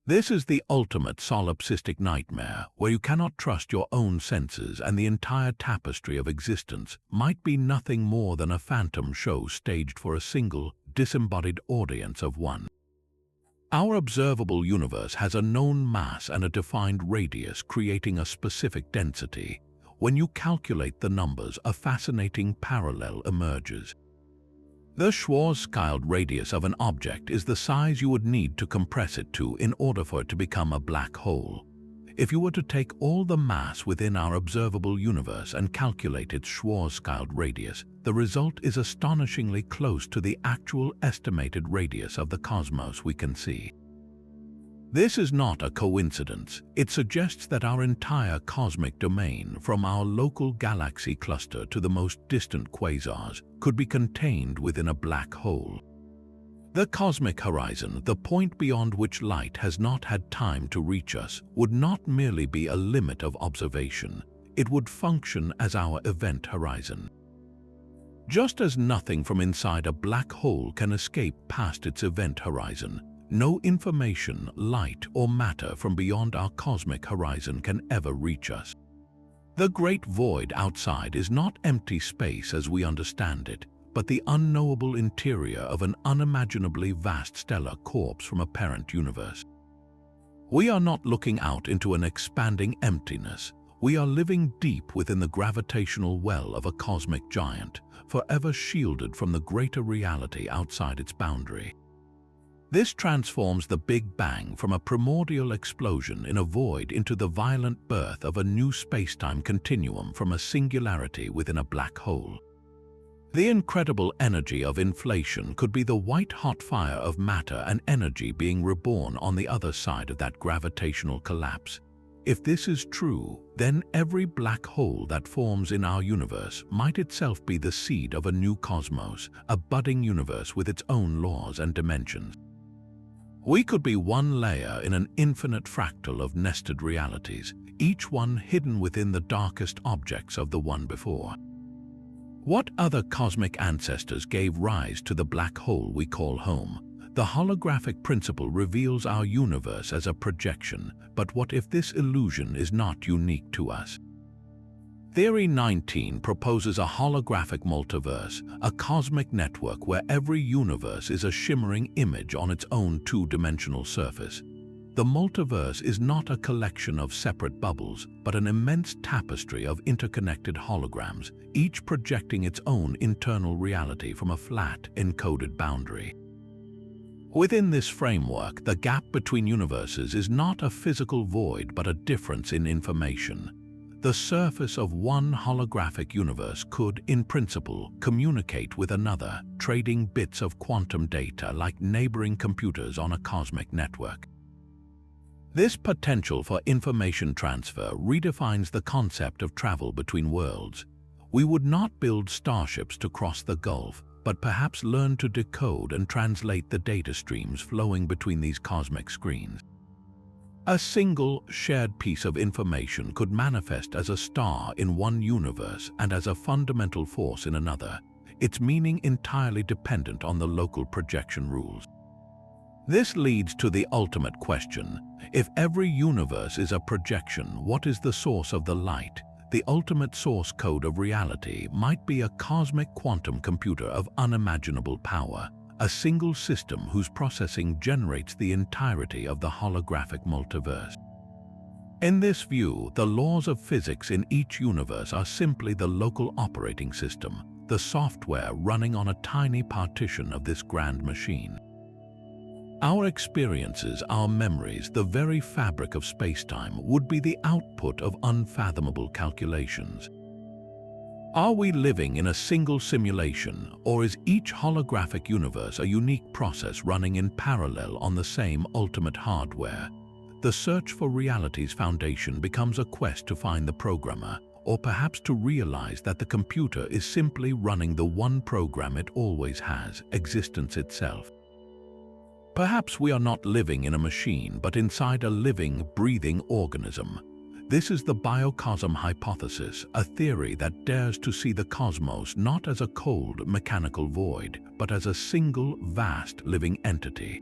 Speaker 1: This is the ultimate solipsistic nightmare, where you cannot trust your own senses and the entire tapestry of existence might be nothing more than a phantom show staged for a single, disembodied audience of one. Our observable universe has a known mass and a defined radius, creating a specific density. When you calculate the numbers, a fascinating parallel emerges. The Schwarzschild radius of an object is the size you would need to compress it to in order for it to become a black hole. If you were to take all the mass within our observable universe and calculate its Schwarzschild radius, the result is astonishingly close to the actual estimated radius of the cosmos we can see. This is not a coincidence. It suggests that our entire cosmic domain, from our local galaxy cluster to the most distant quasars, could be contained within a black hole. The cosmic horizon, the point beyond which light has not had time to reach us, would not merely be a limit of observation. It would function as our event horizon. Just as nothing from inside a black hole can escape past its event horizon, no information, light, or matter from beyond our cosmic horizon can ever reach us. The great void outside is not empty space as we understand it, but the unknowable interior of an unimaginably vast stellar corpse from a parent universe. We are not looking out into an expanding emptiness. We are living deep within the gravitational well of a cosmic giant, forever shielded from the greater reality outside its boundary. This transforms the Big Bang from a primordial explosion in a void into the violent birth of a new space-time continuum from a singularity within a black hole. The incredible energy of inflation could be the white-hot fire of matter and energy being reborn on the other side of that gravitational collapse. If this is true, then every black hole that forms in our universe might itself be the seed of a new cosmos, a budding universe with its own laws and dimensions. We could be one layer in an infinite fractal of nested realities, each one hidden within the darkest objects of the one before. What other cosmic ancestors gave rise to the black hole we call home? The holographic principle reveals our universe as a projection, but what if this illusion is not unique to us? Theory 19 proposes a holographic multiverse, a cosmic network where every universe is a shimmering image on its own two-dimensional surface. The multiverse is not a collection of separate bubbles, but an immense tapestry of interconnected holograms, each projecting its own internal reality from a flat, encoded boundary. Within this framework, the gap between universes is not a physical void but a difference in information. The surface of one holographic universe could, in principle, communicate with another, trading bits of quantum data like neighboring computers on a cosmic network. This potential for information transfer redefines the concept of travel between worlds. We would not build starships to cross the gulf, but perhaps learn to decode and translate the data streams flowing between these cosmic screens. A single, shared piece of information could manifest as a star in one universe and as a fundamental force in another, its meaning entirely dependent on the local projection rules. This leads to the ultimate question: if every universe is a projection, what is the source of the light? The ultimate source code of reality might be a cosmic quantum computer of unimaginable power, a single system whose processing generates the entirety of the holographic multiverse. In this view, the laws of physics in each universe are simply the local operating system, the software running on a tiny partition of this grand machine. Our experiences, our memories, the very fabric of space-time would be the output of unfathomable calculations. Are we living in a single simulation, or is each holographic universe a unique process running in parallel on the same ultimate hardware? The search for reality's foundation becomes a quest to find the programmer, or perhaps to realize that the computer is simply running the one program it always has: existence itself. Perhaps we are not living in a machine, but inside a living, breathing organism. This is the biocosm hypothesis, a theory that dares to see the cosmos not as a cold, mechanical void, but as a single, vast, living entity.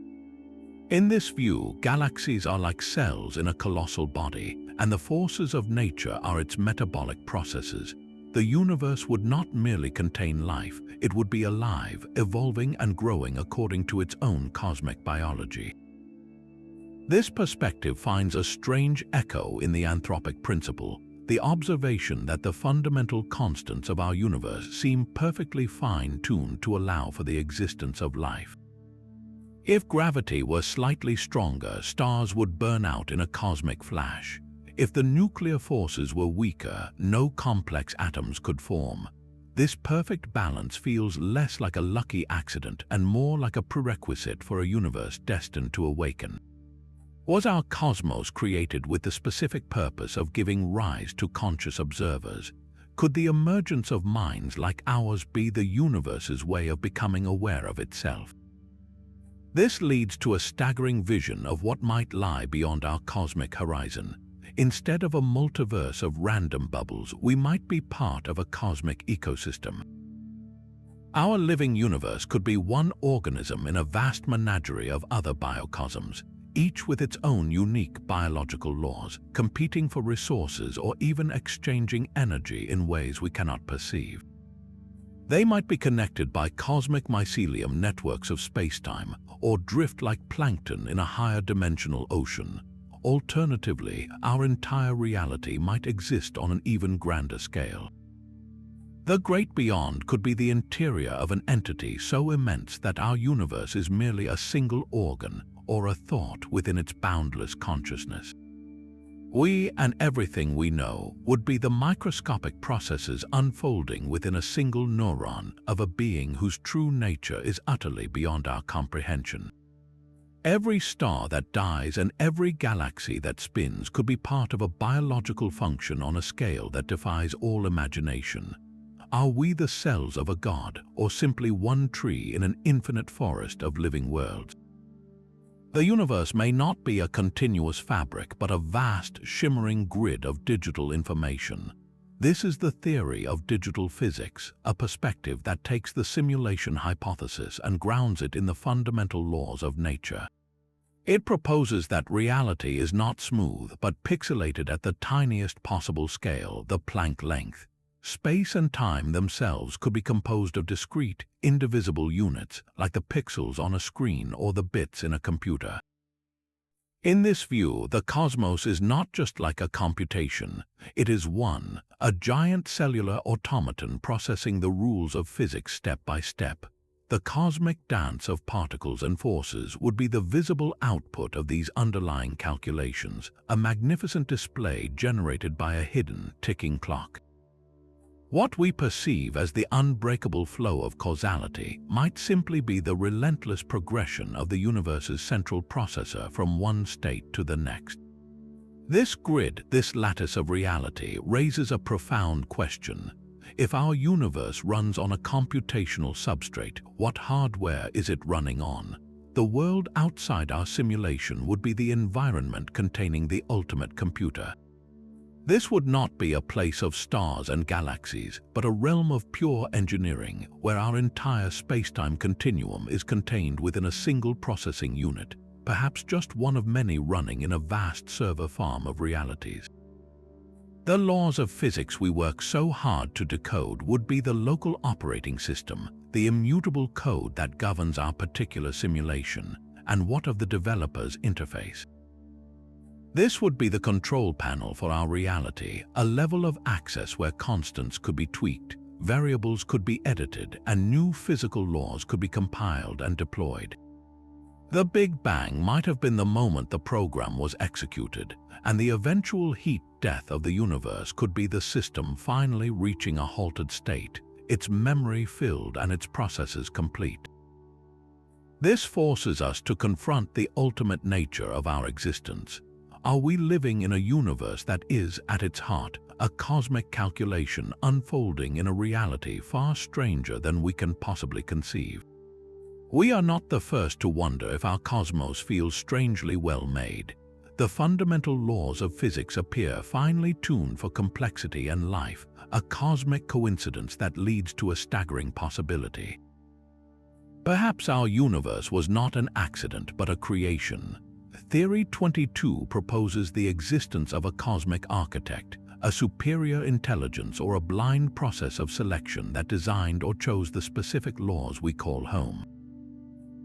Speaker 1: In this view, galaxies are like cells in a colossal body, and the forces of nature are its metabolic processes. The universe would not merely contain life, it would be alive, evolving and growing according to its own cosmic biology. This perspective finds a strange echo in the anthropic principle, the observation that the fundamental constants of our universe seem perfectly fine-tuned to allow for the existence of life. If gravity were slightly stronger, stars would burn out in a cosmic flash. If the nuclear forces were weaker, no complex atoms could form. This perfect balance feels less like a lucky accident and more like a prerequisite for a universe destined to awaken. Was our cosmos created with the specific purpose of giving rise to conscious observers? Could the emergence of minds like ours be the universe's way of becoming aware of itself? This leads to a staggering vision of what might lie beyond our cosmic horizon. Instead of a multiverse of random bubbles, we might be part of a cosmic ecosystem. Our living universe could be one organism in a vast menagerie of other biocosms, each with its own unique biological laws, competing for resources or even exchanging energy in ways we cannot perceive. They might be connected by cosmic mycelium networks of spacetime, or drift like plankton in a higher dimensional ocean. Alternatively, our entire reality might exist on an even grander scale. The great beyond could be the interior of an entity so immense that our universe is merely a single organ or a thought within its boundless consciousness. We and everything we know would be the microscopic processes unfolding within a single neuron of a being whose true nature is utterly beyond our comprehension. Every star that dies and every galaxy that spins could be part of a biological function on a scale that defies all imagination. Are we the cells of a god, or simply one tree in an infinite forest of living worlds? The universe may not be a continuous fabric, but a vast, shimmering grid of digital information. This is the theory of digital physics, a perspective that takes the simulation hypothesis and grounds it in the fundamental laws of nature. It proposes that reality is not smooth, but pixelated at the tiniest possible scale, the Planck length. Space and time themselves could be composed of discrete, indivisible units, like the pixels on a screen or the bits in a computer. In this view, the cosmos is not just like a computation. It is a giant cellular automaton processing the rules of physics step by step. The cosmic dance of particles and forces would be the visible output of these underlying calculations, a magnificent display generated by a hidden, ticking clock. What we perceive as the unbreakable flow of causality might simply be the relentless progression of the universe's central processor from one state to the next. This grid, this lattice of reality, raises a profound question. If our universe runs on a computational substrate, what hardware is it running on? the world outside our simulation would be the environment containing the ultimate computer. This would not be a place of stars and galaxies, but a realm of pure engineering where our entire space-time continuum is contained within a single processing unit, perhaps just one of many running in a vast server farm of realities. The laws of physics we work so hard to decode would be the local operating system, the immutable code that governs our particular simulation, and what of the developer's interface. This would be the control panel for our reality, a level of access where constants could be tweaked, variables could be edited, and new physical laws could be compiled and deployed. The Big Bang might have been the moment the program was executed, and the eventual heat death of the universe could be the system finally reaching a halted state, its memory filled and its processes complete. This forces us to confront the ultimate nature of our existence. Are we living in a universe that is, at its heart, a cosmic calculation unfolding in a reality far stranger than we can possibly conceive? We are not the first to wonder if our cosmos feels strangely well made. The fundamental laws of physics appear finely tuned for complexity and life, a cosmic coincidence that leads to a staggering possibility. Perhaps our universe was not an accident but a creation. Theory 22 proposes the existence of a cosmic architect, a superior intelligence or a blind process of selection that designed or chose the specific laws we call home.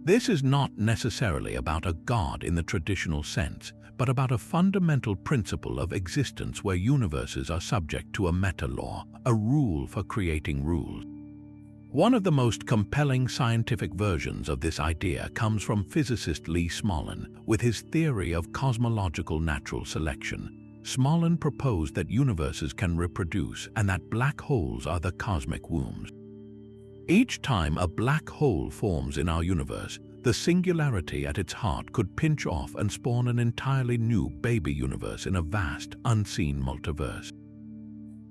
Speaker 1: This is not necessarily about a god in the traditional sense, but about a fundamental principle of existence where universes are subject to a meta-law, a rule for creating rules. One of the most compelling scientific versions of this idea comes from physicist Lee Smolin with his theory of cosmological natural selection. Smolin proposed that universes can reproduce and that black holes are the cosmic wombs. Each time a black hole forms in our universe, the singularity at its heart could pinch off and spawn an entirely new baby universe in a vast, unseen multiverse.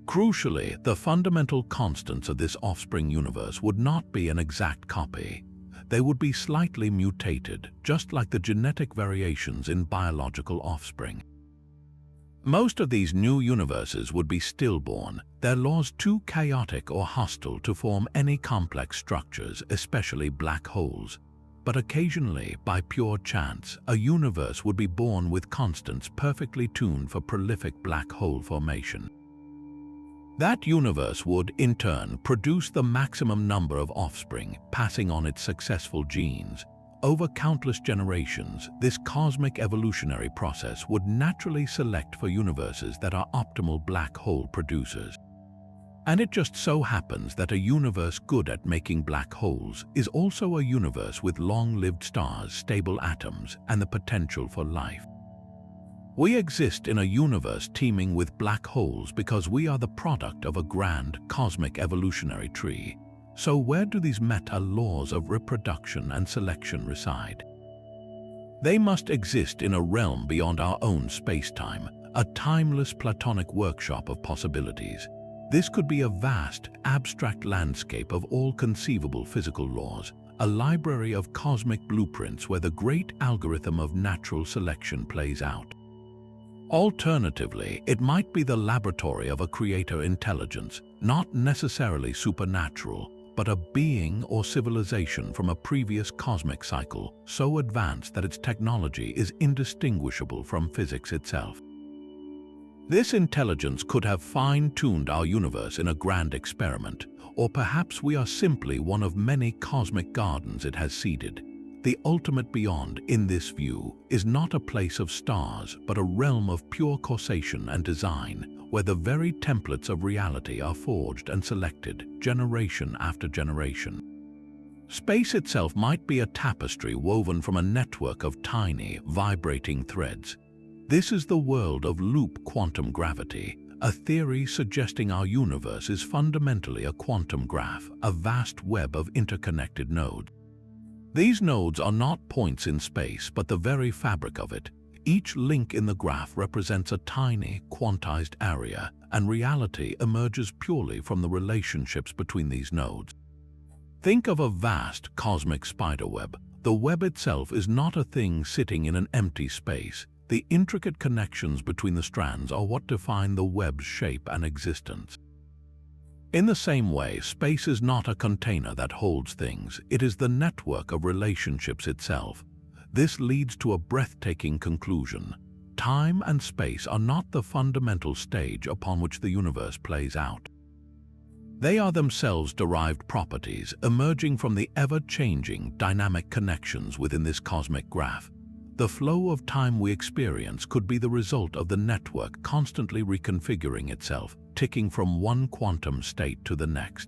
Speaker 1: Crucially, the fundamental constants of this offspring universe would not be an exact copy. They would be slightly mutated, just like the genetic variations in biological offspring. Most of these new universes would be stillborn, their laws too chaotic or hostile to form any complex structures, especially black holes. But occasionally, by pure chance, a universe would be born with constants perfectly tuned for prolific black hole formation. That universe would, in turn, produce the maximum number of offspring, passing on its successful genes. Over countless generations, this cosmic evolutionary process would naturally select for universes that are optimal black hole producers. And it just so happens that a universe good at making black holes is also a universe with long-lived stars, stable atoms, and the potential for life. We exist in a universe teeming with black holes because we are the product of a grand cosmic evolutionary tree. So where do these meta-laws of reproduction and selection reside? They must exist in a realm beyond our own space-time, a timeless platonic workshop of possibilities. This could be a vast, abstract landscape of all conceivable physical laws, a library of cosmic blueprints where the great algorithm of natural selection plays out. Alternatively, it might be the laboratory of a creator intelligence, not necessarily supernatural, but a being or civilization from a previous cosmic cycle so advanced that its technology is indistinguishable from physics itself. This intelligence could have fine-tuned our universe in a grand experiment, or perhaps we are simply one of many cosmic gardens it has seeded. The ultimate beyond, in this view, is not a place of stars, but a realm of pure causation and design, where the very templates of reality are forged and selected, generation after generation. Space itself might be a tapestry woven from a network of tiny, vibrating threads. This is the world of loop quantum gravity, a theory suggesting our universe is fundamentally a quantum graph, a vast web of interconnected nodes. These nodes are not points in space, but the very fabric of it. Each link in the graph represents a tiny, quantized area, and reality emerges purely from the relationships between these nodes. Think of a vast cosmic spiderweb, The web itself is not a thing sitting in an empty space. The intricate connections between the strands are what define the web's shape and existence. In the same way, space is not a container that holds things, it is the network of relationships itself. This leads to a breathtaking conclusion. Time and space are not the fundamental stage upon which the universe plays out. They are themselves derived properties emerging from the ever-changing, dynamic connections within this cosmic graph. The flow of time we experience could be the result of the network constantly reconfiguring itself, ticking from one quantum state to the next.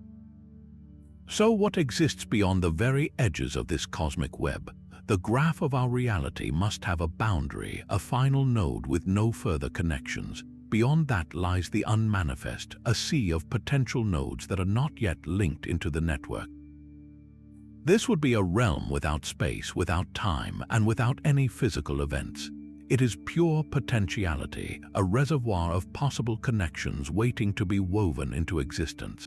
Speaker 1: So what exists beyond the very edges of this cosmic web? The graph of our reality must have a boundary, a final node with no further connections. Beyond that lies the unmanifest, a sea of potential nodes that are not yet linked into the network. This would be a realm without space, without time, and without any physical events. It is pure potentiality, a reservoir of possible connections waiting to be woven into existence.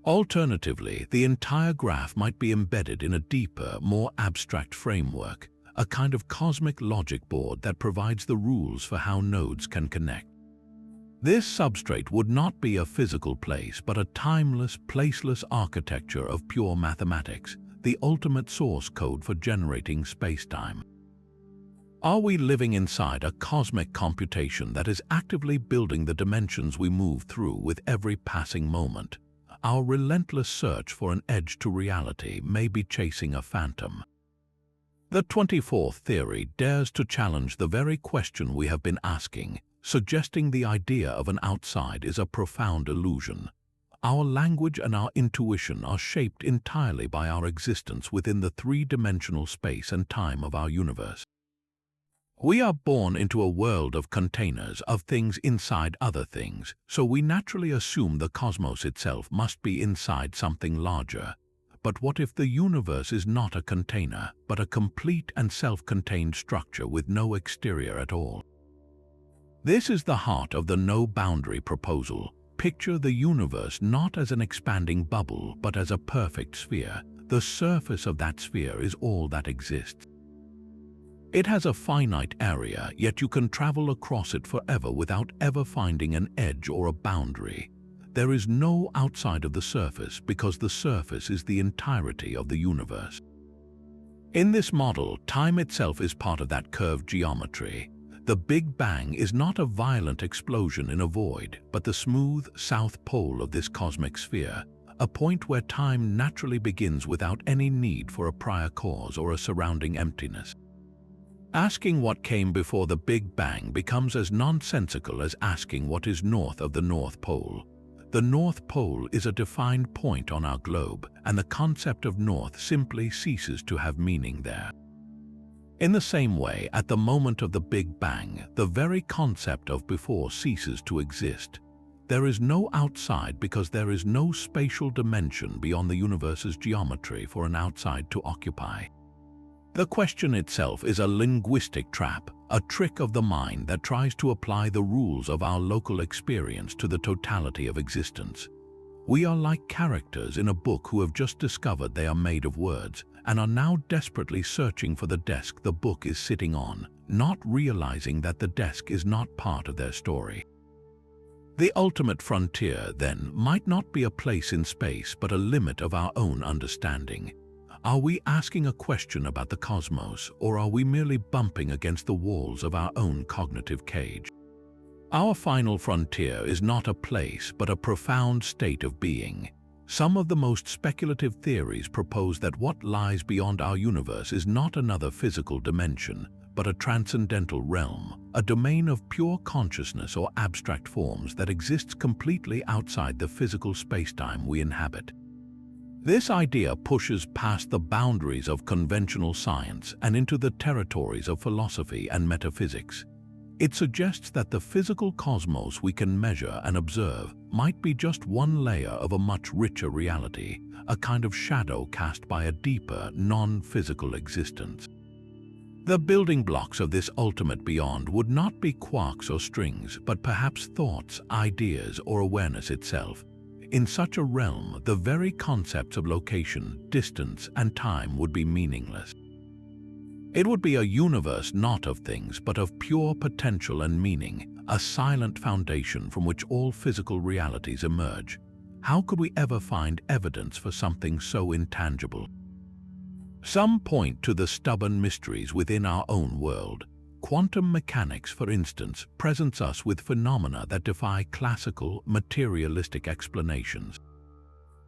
Speaker 1: Alternatively, the entire graph might be embedded in a deeper, more abstract framework, a kind of cosmic logic board that provides the rules for how nodes can connect. This substrate would not be a physical place, but a timeless, placeless architecture of pure mathematics, the ultimate source code for generating space-time. Are we living inside a cosmic computation that is actively building the dimensions we move through with every passing moment? Our relentless search for an edge to reality may be chasing a phantom. The 24th theory dares to challenge the very question we have been asking, suggesting the idea of an outside is a profound illusion. Our language and our intuition are shaped entirely by our existence within the three-dimensional space and time of our universe. We are born into a world of containers, of things inside other things, so we naturally assume the cosmos itself must be inside something larger. But what if the universe is not a container, but a complete and self-contained structure with no exterior at all? This is the heart of the no-boundary proposal. Picture the universe not as an expanding bubble, but as a perfect sphere. The surface of that sphere is all that exists. It has a finite area, yet you can travel across it forever without ever finding an edge or a boundary. There is no outside of the surface because the surface is the entirety of the universe. In this model, time itself is part of that curved geometry. The Big Bang is not a violent explosion in a void, but the smooth south pole of this cosmic sphere, a point where time naturally begins without any need for a prior cause or a surrounding emptiness. Asking what came before the Big Bang becomes as nonsensical as asking what is north of the North Pole. The North Pole is a defined point on our globe, and the concept of north simply ceases to have meaning there. In the same way, at the moment of the Big Bang, the very concept of before ceases to exist. There is no outside because there is no spatial dimension beyond the universe's geometry for an outside to occupy. The question itself is a linguistic trap, a trick of the mind that tries to apply the rules of our local experience to the totality of existence. We are like characters in a book who have just discovered they are made of words and are now desperately searching for the desk the book is sitting on, not realizing that the desk is not part of their story. The ultimate frontier, then, might not be a place in space but a limit of our own understanding. Are we asking a question about the cosmos, or are we merely bumping against the walls of our own cognitive cage? Our final frontier is not a place, but a profound state of being. Some of the most speculative theories propose that what lies beyond our universe is not another physical dimension, but a transcendental realm, a domain of pure consciousness or abstract forms that exists completely outside the physical spacetime we inhabit. This idea pushes past the boundaries of conventional science and into the territories of philosophy and metaphysics. It suggests that the physical cosmos we can measure and observe might be just one layer of a much richer reality, a kind of shadow cast by a deeper, non-physical existence. The building blocks of this ultimate beyond would not be quarks or strings, but perhaps thoughts, ideas, or awareness itself. In such a realm, the very concepts of location, distance, and time would be meaningless. It would be a universe not of things, but of pure potential and meaning, a silent foundation from which all physical realities emerge. How could we ever find evidence for something so intangible? Some point to the stubborn mysteries within our own world. Quantum mechanics, for instance, presents us with phenomena that defy classical, materialistic explanations.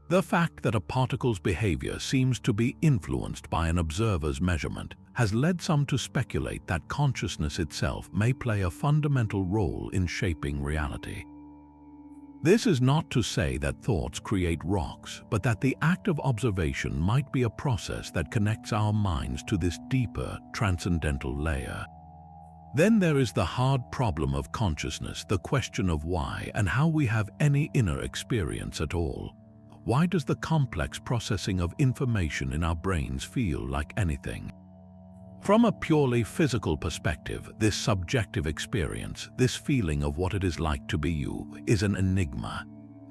Speaker 1: The fact that a particle's behavior seems to be influenced by an observer's measurement has led some to speculate that consciousness itself may play a fundamental role in shaping reality. This is not to say that thoughts create rocks, but that the act of observation might be a process that connects our minds to this deeper, transcendental layer. Then there is the hard problem of consciousness, the question of why and how we have any inner experience at all. Why does the complex processing of information in our brains feel like anything? From a purely physical perspective, this subjective experience, this feeling of what it is like to be you, is an enigma.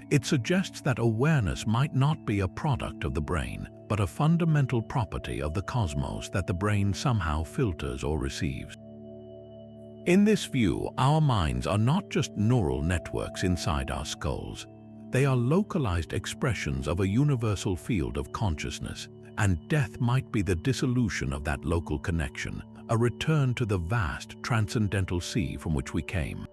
Speaker 1: It suggests that awareness might not be a product of the brain, but a fundamental property of the cosmos that the brain somehow filters or receives. In this view, our minds are not just neural networks inside our skulls. They are localized expressions of a universal field of consciousness, and death might be the dissolution of that local connection, a return to the vast, transcendental sea from which we came.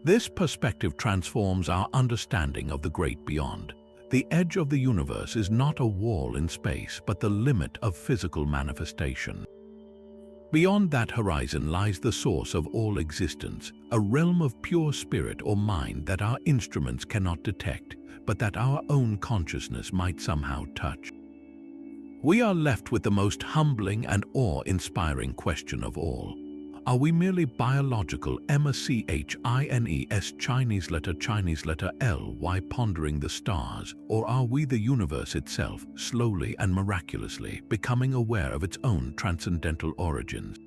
Speaker 1: This perspective transforms our understanding of the great beyond. The edge of the universe is not a wall in space, but the limit of physical manifestation. Beyond that horizon lies the source of all existence, a realm of pure spirit or mind that our instruments cannot detect, but that our own consciousness might somehow touch. We are left with the most humbling and awe-inspiring question of all. Are we merely biological machines Chinese letter Ly pondering the stars, or are we the universe itself, slowly and miraculously becoming aware of its own transcendental origins?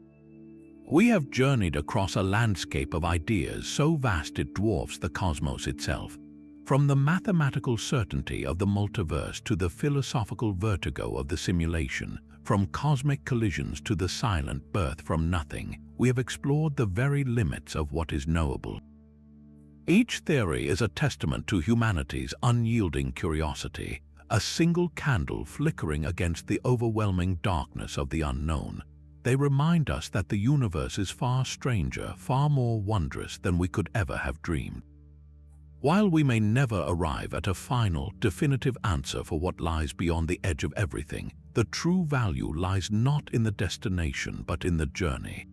Speaker 1: We have journeyed across a landscape of ideas so vast it dwarfs the cosmos itself. From the mathematical certainty of the multiverse to the philosophical vertigo of the simulation, from cosmic collisions to the silent birth from nothing, we have explored the very limits of what is knowable. Each theory is a testament to humanity's unyielding curiosity, a single candle flickering against the overwhelming darkness of the unknown. They remind us that the universe is far stranger, far more wondrous than we could ever have dreamed. While we may never arrive at a final, definitive answer for what lies beyond the edge of everything, the true value lies not in the destination but in the journey.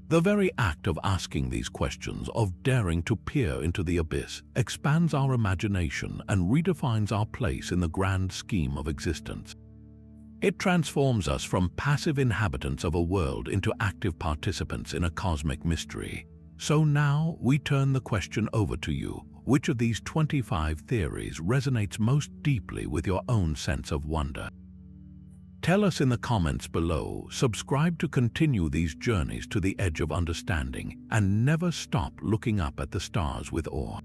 Speaker 1: The very act of asking these questions, of daring to peer into the abyss, expands our imagination and redefines our place in the grand scheme of existence. It transforms us from passive inhabitants of a world into active participants in a cosmic mystery. So now we turn the question over to you. Which of these 25 theories resonates most deeply with your own sense of wonder? Tell us in the comments below. Subscribe to continue these journeys to the edge of understanding, and never stop looking up at the stars with awe.